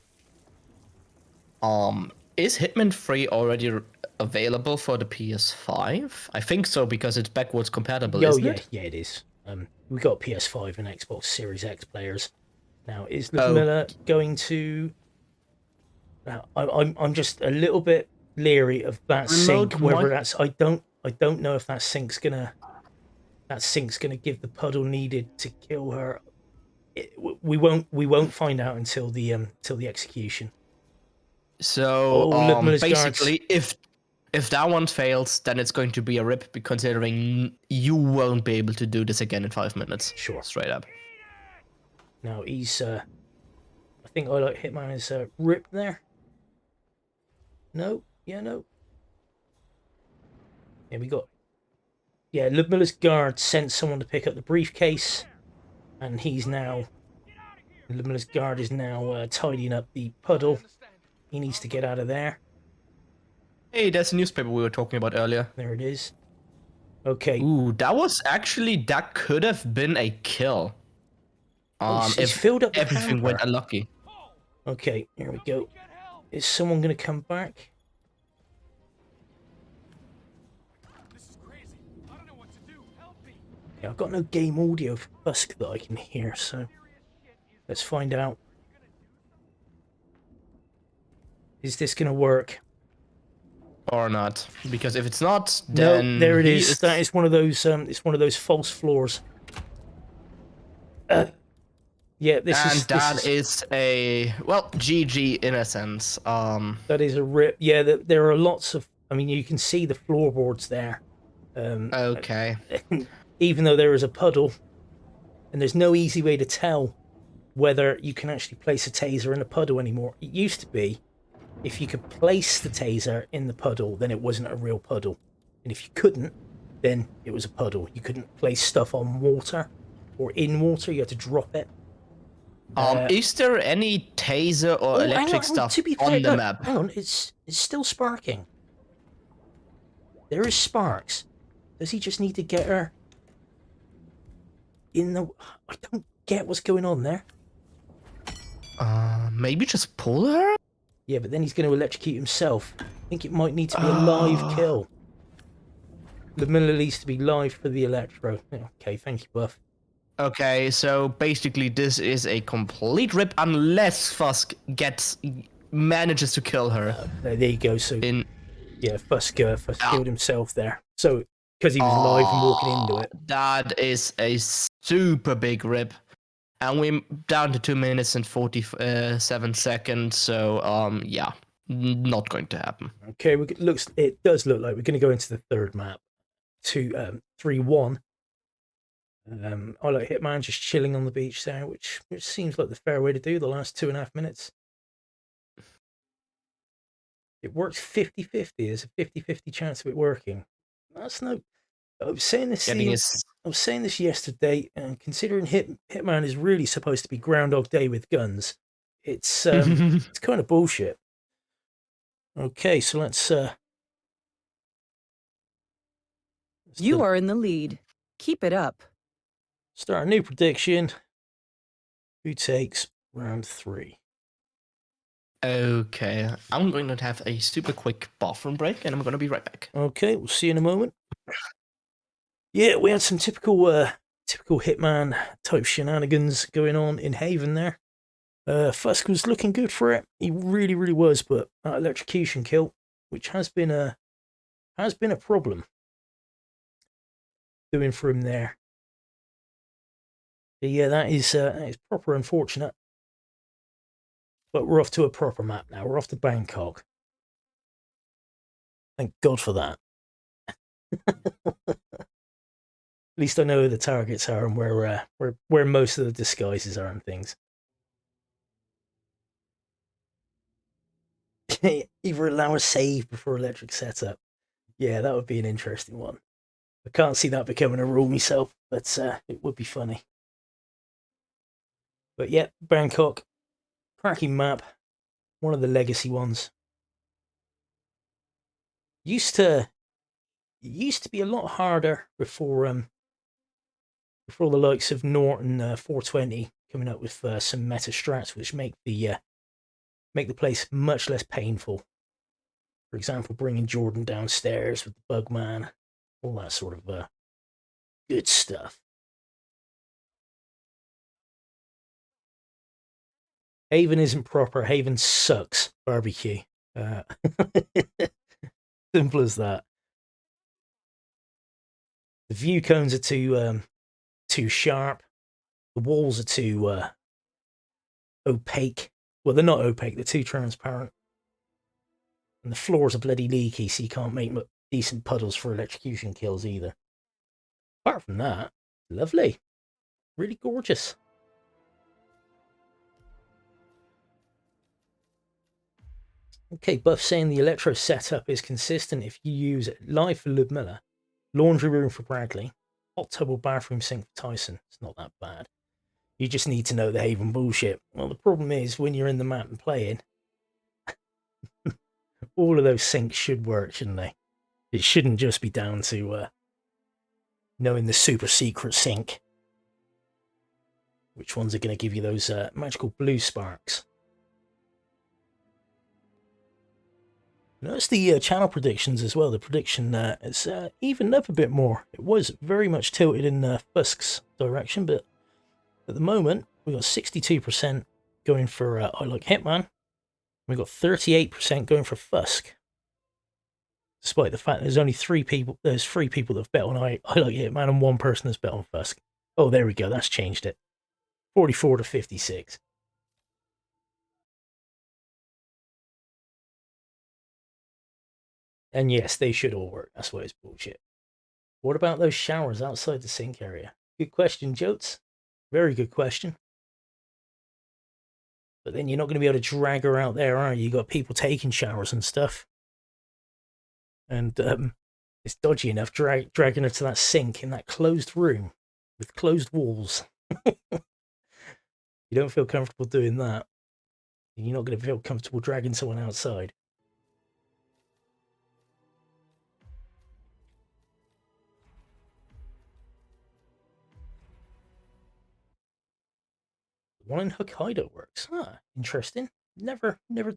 Is Hitman 3 already available for the PS5? I think so because it's backwards compatible, isn't it? Yeah, it is. We've got PS5 and Xbox Series X players. Now, is Liv Miller going to? Now, I'm just a little bit leery of that sync. Whether that's I don't know if that sync's gonna give the puddle needed to kill her. We won't find out until the execution. So basically, if that one fails, then it's going to be a rip, considering you won't be able to do this again in 5 minutes. Sure, straight up. Now he's I think ILikeHitman is ripped there. No, yeah, no. Yeah, we got. Yeah, Ludmilla's guard sent someone to pick up the briefcase, and he's now. Ludmilla's guard is now tidying up the puddle. He needs to get out of there. Hey, there's a newspaper we were talking about earlier. There it is. Okay. Ooh, that could have been a kill. He's If filled up the everything went camper. unlucky. Okay, here we go. Is someone going to come back? This is crazy. I don't know what to do. Help me. Yeah, I've got no game audio for Fuzk that I can hear, so let's find out. Is this going to work? Or not. Because if it's not, No, then there it he is. That is one of those. It's one of those false floors. Yeah, that is a well, GG in a sense. That is a rip. Yeah, there are lots of. I mean, you can see the floorboards there. Okay. Even though there is a puddle, and there's no easy way to tell whether you can actually place a taser in a puddle anymore. It used to be, if you could place the taser in the puddle, then it wasn't a real puddle, and if you couldn't, then it was a puddle. You couldn't place stuff on water or in water. You had to drop it. Is there any taser or electric stuff to be on fair, the look, map? hang on, it's still sparking. There is sparks. Does he just need to get her in the... I don't get what's going on there. Maybe just pull her? Yeah, but then he's going to electrocute himself. I think it might need to be a live kill. The miller needs to be live for the electro. Okay, thank you, Buff. Okay, so basically this is a complete rip unless Fuzk manages to kill her. There you go. So yeah, Fuzk killed himself there. So because he was live and walking into it. That is a super big rip, and we're down to 2 minutes and 47 seconds. So yeah, not going to happen. Okay, it does look like we're going to go into the third map, 3-1. I like Hitman just chilling on the beach there, which seems like the fair way to do the last 2.5 minutes. It works 50-50. There's a 50-50 chance of it working. That's no. I was saying this yesterday, and considering Hitman is really supposed to be Groundhog Day with guns, it's it's kind of bullshit. Okay, so let's. You are in the lead. Keep it up. Start a new prediction. Who takes round 3? Okay, I'm going to have a super quick bathroom break, and I'm going to be right back. Okay, we'll see you in a moment. Yeah, we had some typical Hitman type shenanigans going on in Haven there. Fuzk was looking good for it. He really, really was, but that electrocution kill, which has been a problem doing for him there. But yeah, that is proper unfortunate. But we're off to a proper map now. We're off to Bangkok. Thank God for that. At least I know who the targets are and where most of the disguises are and things. Either allow a save before electric setup. Yeah, that would be an interesting one. I can't see that becoming a rule myself, but it would be funny. But yeah, Bangkok, cracking map, one of the legacy ones. Used to be a lot harder before the likes of Norton 420 coming up with some meta strats which make the place much less painful. For example, bringing Jordan downstairs with the Bugman, all that sort of good stuff. Haven isn't proper. Haven sucks. Barbecue. Simple as that. The view cones are too sharp. The walls are too opaque. Well, they're not opaque. They're too transparent. And the floors are bloody leaky, so you can't make decent puddles for electrocution kills either. Apart from that, lovely. Really gorgeous. Okay, Buff saying the electro setup is consistent if you use live for Ludmilla, laundry room for Bradley, hot tub or bathroom sink for Tyson. It's not that bad. You just need to know the Haven bullshit. Well, the problem is when you're in the map and playing, all of those sinks should work, shouldn't they? It shouldn't just be down to knowing the super secret sink. Which ones are going to give you those magical blue sparks? Notice the channel predictions as well. The prediction has evened up a bit more. It was very much tilted in Fuzk's direction, but at the moment we got 62% going for ILikeHitman. We got 38% going for Fuzk. Despite the fact there's only three people that have bet on ILikeHitman and one person has bet on Fuzk. Oh, there we go. That's changed it. 44 to 56. And yes, they should all work. That's why it's bullshit. What about those showers outside the sink area? Good question, Jotes. Very good question. But then you're not going to be able to drag her out there, are you? You got people taking showers and stuff. And it's dodgy enough dragging her to that sink in that closed room with closed walls. You don't feel comfortable doing that. You're not going to feel comfortable dragging someone outside. One in Hokkaido works. Huh, interesting. Never. The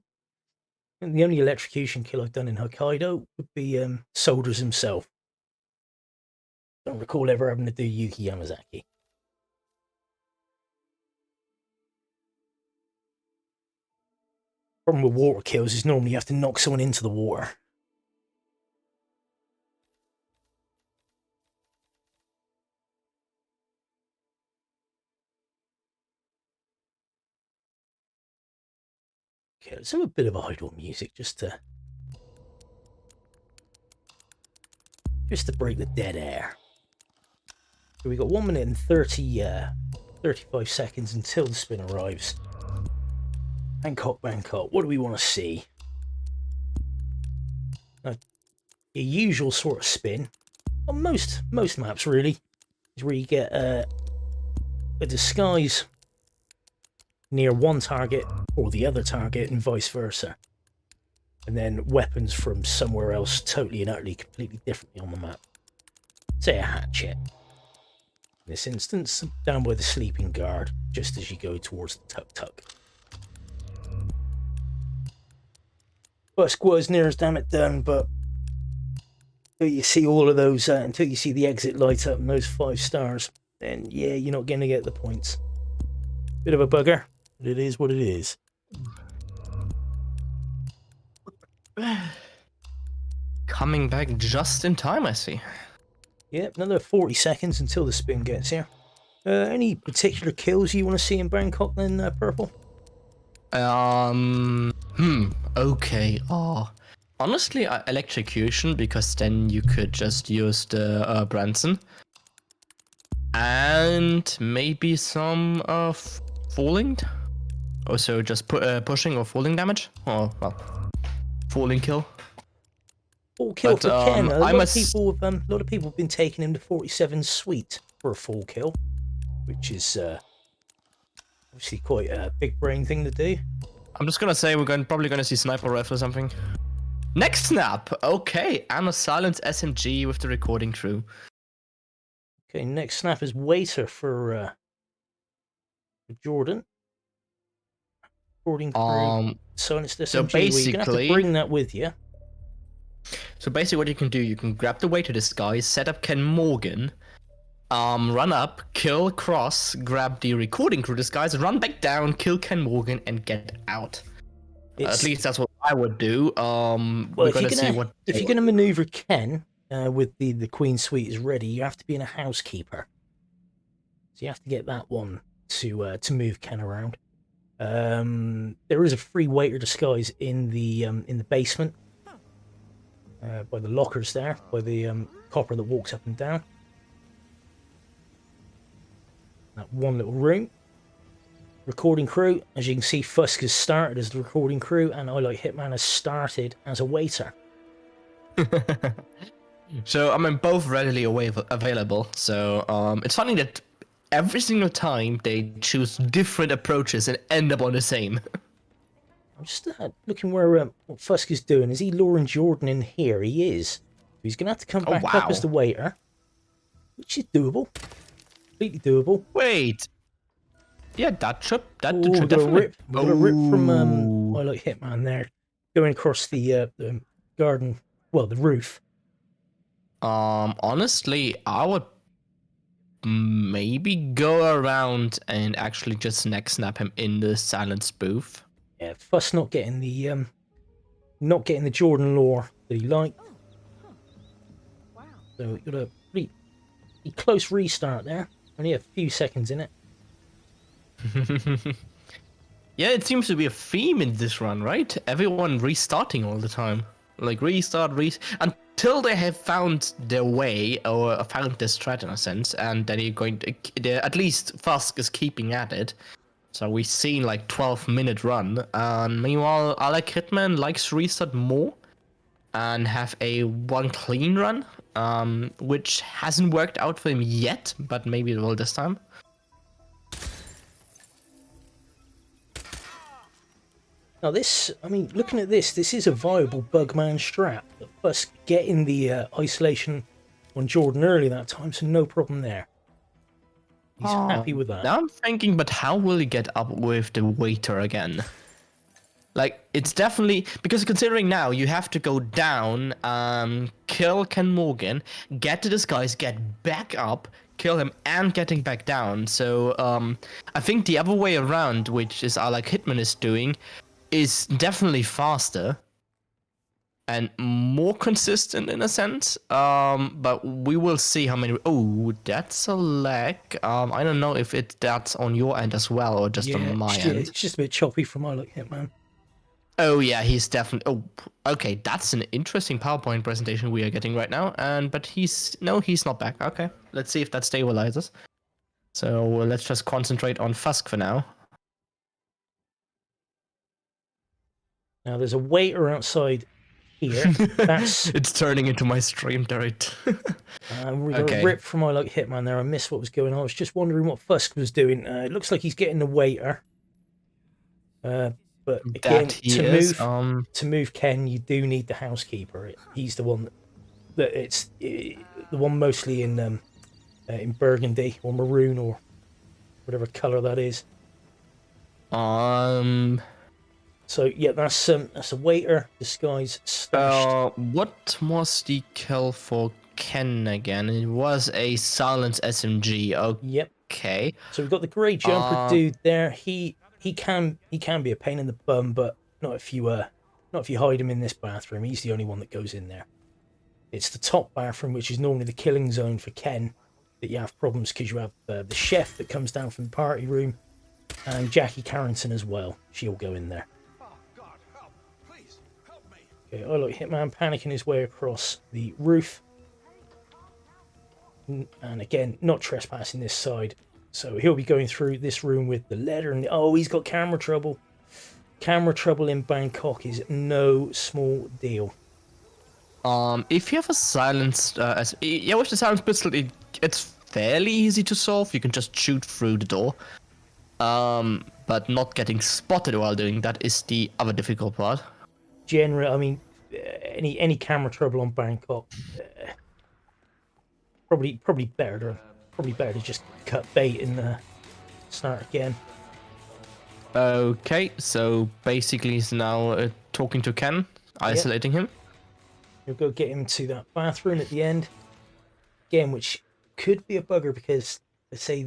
only electrocution kill I've done in Hokkaido would be Soldiers himself. Don't recall ever having to do Yuki Yamazaki. Problem with water kills is normally you have to knock someone into the water. Okay, let's have a bit of idle music just to break the dead air. So we got 1 minute and 35 seconds until the spin arrives. Bangkok. What do we want to see? Now, your usual sort of spin on most maps really is where you get a disguise near one target or the other target and vice versa, and then weapons from somewhere else totally and utterly completely differently on the map. Say a hatchet. In this instance, down by the sleeping guard, just as you go towards the tuk-tuk. Fuzk was near as damn it done, but until you see all of those, until you see the exit light up and those 5 stars, then yeah, you're not going to get the points. Bit of a bugger, but it is what it is. Coming back just in time, I see. Yep, another 40 seconds until the spin gets here. Any particular kills you want to see in Bangkok then, Purple? Okay. Honestly, electrocution, because then you could just use the Branson. And maybe some falling. Also just pushing or falling damage. Or, well, falling kill. Full kill But, for Ken. A lot of people have been taking him to 47 sweet for a full kill, which is obviously quite a big brain thing to do. I'm just gonna say we're probably gonna see sniper rifle or something. Next snap. Okay, and a silenced SMG with the recording crew. Okay, next snap is waiter for Jordan. Recording crew. Silenced SMG. So Well, you're gonna have to bring that with you. So basically what you can do, you can grab the waiter disguise, set up Ken Morgan, run up, kill Cross, grab the recording crew disguise, run back down, kill Ken Morgan, and get out. At least that's what I would do. We're gonna see what... If you're going to maneuver Ken with the Queen Suite is ready, you have to be in a housekeeper. So you have to get that one to move Ken around. There is a free waiter disguise in the basement. By the lockers there, by the copper that walks up and down. That one little room. recording crew. As you can see, Fuzk has started as the recording crew, and ILikeHitman has started as a waiter. So I mean, both readily available. So it's funny that every single time they choose different approaches and end up on the same. I'm just looking where what Fuzk is doing. Is he luring Jordan in here? He is. He's going to have to come back up as the waiter, which is doable. Completely doable. Wait. Yeah, that should Ooh, definitely. We're gonna rip from ILikeHitman there, going across the garden, well, the roof. Honestly, I would maybe go around and actually just neck snap him in the silence booth. Yeah, Fuss not getting the Jordan lore that he liked. Wow. So we got a pretty close restart there. Only a few seconds in it. Yeah, it seems to be a theme in this run, right? Everyone restarting all the time. Like restart, until they have found their way or found their strat in a sense, and then you're going to, at least Fuzk is keeping at it. So we've seen like 12-minute run. Meanwhile, ILikeHitman likes to restart more and have a one clean run, which hasn't worked out for him yet, but maybe it will this time. Now this, I mean, looking at this is a viable Bugman strat. Plus getting the isolation on Jordan early that time, so no problem there. He's happy with that. Now I'm thinking, but how will he get up with the waiter again? Like, it's definitely, because considering now you have to go down, kill Ken Morgan, get to this guys, get back up, kill him, and getting back down. So I think the other way around, which is ILikeHitman is doing, is definitely faster and more consistent in a sense. But we will see how many. Oh, that's a lag. I don't know if that's on your end as well or just on my end. It's just a bit choppy from ILikeHitman. Oh yeah, he's definitely. Oh, okay, that's an interesting PowerPoint presentation we are getting right now. But he's not back. Okay, let's see if that stabilizes. So let's just concentrate on Fuzk for now. Now there's a waiter outside here. That's It's turning into my stream, Derek. we got a rip from ILikeHitman there. I missed what was going on. I was just wondering what Fuzk was doing. It looks like he's getting the waiter. But again, to move Ken, you do need the housekeeper. He's the one that it's the one mostly in burgundy or maroon or whatever color that is. So yeah, that's a waiter disguise stashed. What was the kill for Ken again? It was a silence SMG. Okay. Yep. So we've got the grey jumper dude there. He can be a pain in the bum, but not if you hide him in this bathroom. He's the only one that goes in there. It's the top bathroom, which is normally the killing zone for Ken, that you have problems because you have the chef that comes down from the party room, and Jackie Carrington as well. She'll go in there. Okay, ILikeHitman panicking his way across the roof. And again, not trespassing this side. So he'll be going through this room with the letter. And oh, he's got camera trouble. Camera trouble in Bangkok is no small deal. If you have a silenced, with the silenced pistol, it's fairly easy to solve. You can just shoot through the door. But not getting spotted while doing that is the other difficult part. Generally, I mean, any camera trouble on Bangkok, probably better to just cut bait and start again. Okay, so basically he's now talking to Ken, isolating him. You'll go get him to that bathroom at the end again, which could be a bugger because let's say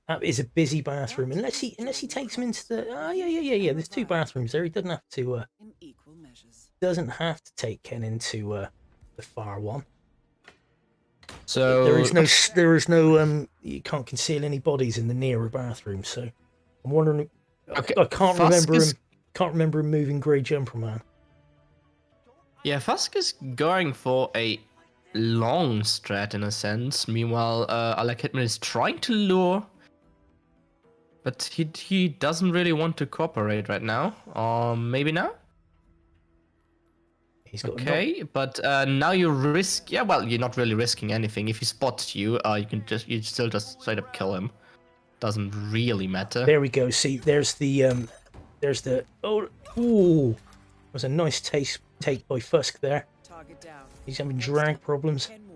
that is a busy bathroom. Unless he takes him into the yeah. There's two bathrooms there. He doesn't have to in equal measures. Doesn't have to take Ken into the far one. So there is no you can't conceal any bodies in the nearer bathroom. So I'm wondering. Okay, I can't remember him moving Grey Jumper Man. Yeah, Fuzk is going for a long strat in a sense. Meanwhile, ILikeHitman is trying to lure But he doesn't really want to cooperate right now. Maybe now? He's got Okay, but now you risk. Yeah, well, you're not really risking anything. If he spots you, you still just straight up kill him. Doesn't really matter. There we go. See, there's the oh, ooh, was a nice take by Fuzk there. Target down. He's having drag problems. Ken Morgan.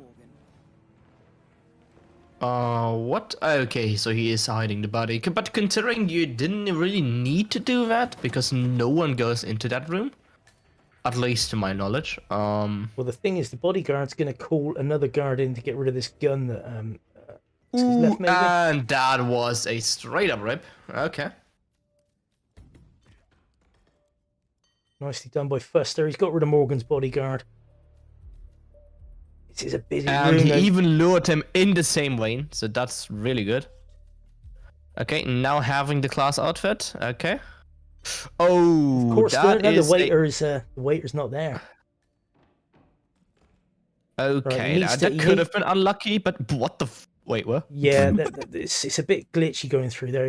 What? Okay, so he is hiding the body. But considering you didn't really need to do that because no one goes into that room, at least to my knowledge. Well, the thing is, the bodyguard's going to call another guard in to get rid of this gun that he's left, maybe. And that was a straight up rip. Okay. Nicely done by Fuster. He's got rid of Morgan's bodyguard. This is a busy And room. he though. even lured him in the same lane, so that's really good. Okay, now having the class outfit. Okay. Oh, Of course, that the is waiter's not there. okay. needs That to- could have been unlucky, but what the? Wait, what? Yeah, it's a bit glitchy going through there.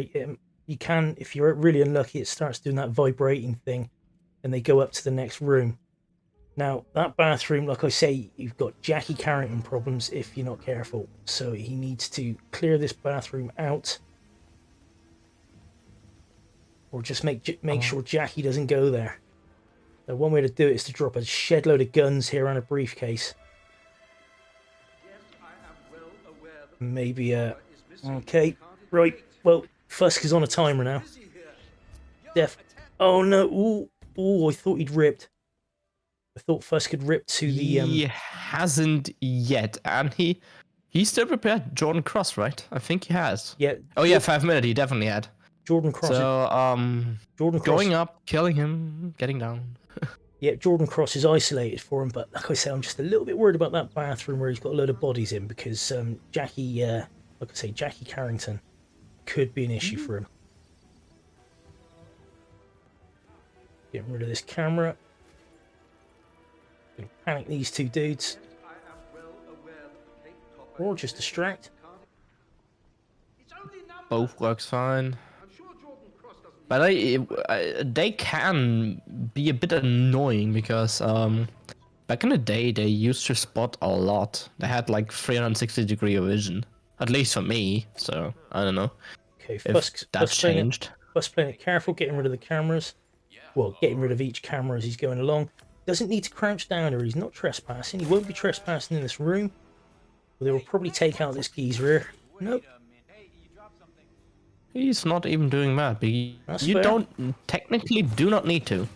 You can, if you're really unlucky, it starts doing that vibrating thing, and they go up to the next room. Now, that bathroom, like I say, you've got Jackie Carrington problems if you're not careful. So he needs to clear this bathroom out. Or just make sure Jackie doesn't go there. Now, one way to do it is to drop a shed load of guns here and a briefcase. Maybe, okay, right, well, Fuzk is on a timer now. Oh no, ooh, I thought he'd ripped. I thought Fuzk had ripped to the, He hasn't yet, and he's still prepared. Jordan Cross, right? I think he has. yeah. Oh yeah, 5 minutes. He definitely had. Jordan Cross. So Jordan Cross, going up, killing him, getting down. yeah, Jordan Cross is isolated for him, but like I say, I'm just a little bit worried about that bathroom where he's got a load of bodies in, because Jackie, like I say, Jackie Carrington could be an issue for him. Getting rid of this camera. Gonna panic these two dudes. Or just distract. Both works fine. But they can be a bit annoying because back in the day they used to spot a lot. They had like 360-degree vision, at least for me. So I don't know Okay, if Fusk's that's changed. playing it careful, getting rid of the cameras. Well, getting rid of each camera as he's going along. Doesn't need to crouch down or he's not trespassing. He won't be trespassing in this room. Well, they will probably take out this geezer here. Nope. He's not even doing that. But That's you fair. don't technically do not need to.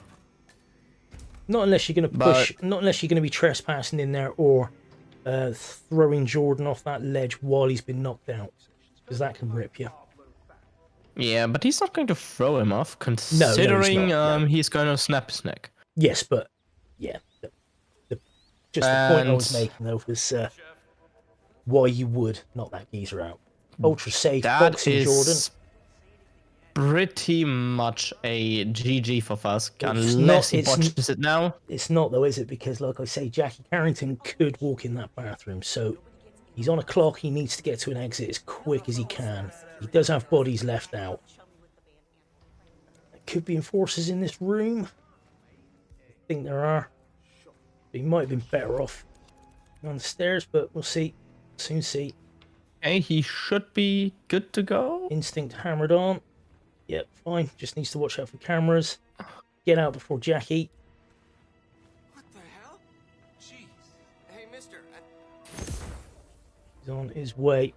Not unless you're going to push. Not unless you're going to be trespassing in there or throwing Jordan off that ledge while he's been knocked out, because that can rip you. Yeah, but he's not going to throw him off, considering not, no. he's going to snap his neck. Yes, but yeah, the point I was making though was why you would knock that geezer out. Ultra safe That boxing, is Jordan. pretty much a GG for Fuzk, It's unless not- he it's- botches it now. It's not though, is it? Because like I say, Jackie Carrington could walk in that bathroom, so he's on a clock. He needs to get to an exit as quick as he can. He does have bodies left out. There could be enforcers in this room. I think there are. He might have been better off on the stairs, but we'll see. Soon see. Okay, he should be good to go. Instinct hammered on. Yep, fine. Just needs to watch out for cameras. Get out before Jackie. What the hell? Jeez. Hey, mister. He's on his way.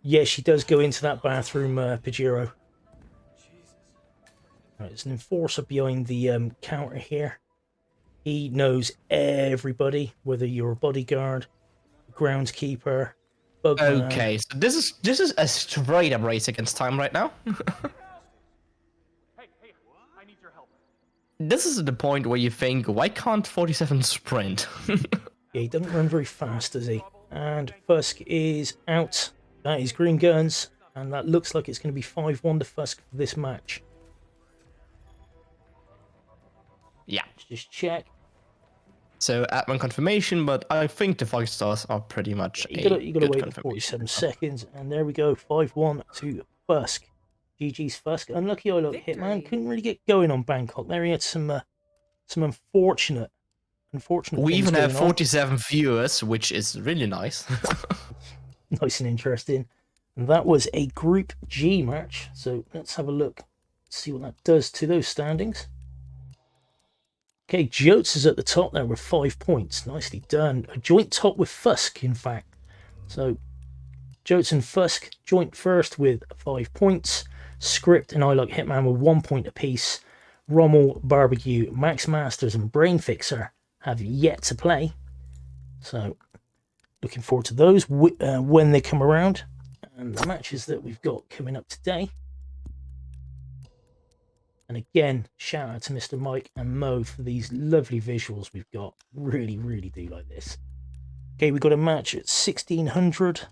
Yeah, she does go into that bathroom, Pajero. Right, there's an enforcer behind the counter here. He knows everybody, whether you're a bodyguard, groundskeeper, bugman. Okay, so this is a straight up race against time right now. Hey, I need your help. This is the point where you think, why can't 47 sprint? Yeah, he doesn't run very fast, does he? And Fuzk is out. That is green guns, and that looks like it's going to be 5-1 to Fuzk for this match. Yeah. Just check. So admin confirmation, but I think the 5 stars are pretty much You gotta good wait the confirmation. 47 seconds, and there we go, 5-1 to Fuzk. GG's Fuzk. Unlucky I Like Hitman. Victory. Couldn't really get going on Bangkok. There he had some unfortunate We things even have going on. 47 viewers, which is really nice. Nice and interesting. And that was a Group G match. So let's have a look, see what that does to those standings. Okay, Jotes is at the top there with 5 points. Nicely done. A joint top with Fuzk, in fact. So Jotes and Fuzk joint first with 5 points. Script and I Like Hitman with 1 point apiece. Rommel, Barbecue, Max Masters, and Brain Fixer have yet to play. So looking forward to those when they come around. And the matches that we've got coming up today. And again, shout out to Mr. Mike and Mo for these lovely visuals we've got. Really, really do like this. Okay, we've got a match at 1600.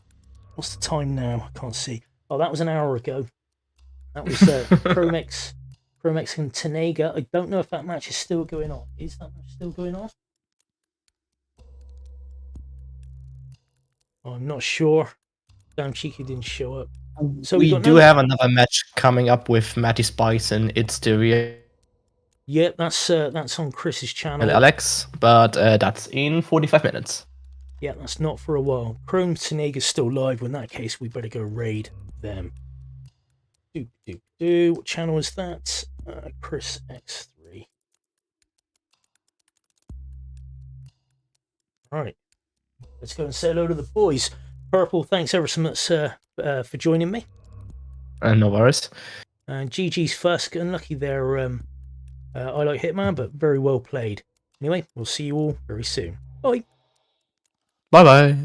What's the time now? I can't see. Oh, that was an hour ago. That was Chromex and Tenega. I don't know if that match is still going on. Is that match still going on? I'm not sure. Damn cheeky didn't show up. So we got do have another match coming up with Matty Spice and It's the Real Yeah, that's on Chris's channel. Alex, but that's in 45 minutes. Yeah, that's not for a while. Chrome Tenega's still live. In that case, we better go raid them. What channel is that? Chris X3. Right. Let's go and say hello to the boys. Purple, thanks ever so much for joining me. No worries. And GG's Fuzk, unlucky there. I Like Hitman, but very well played. Anyway, we'll see you all very soon. Bye. Bye bye.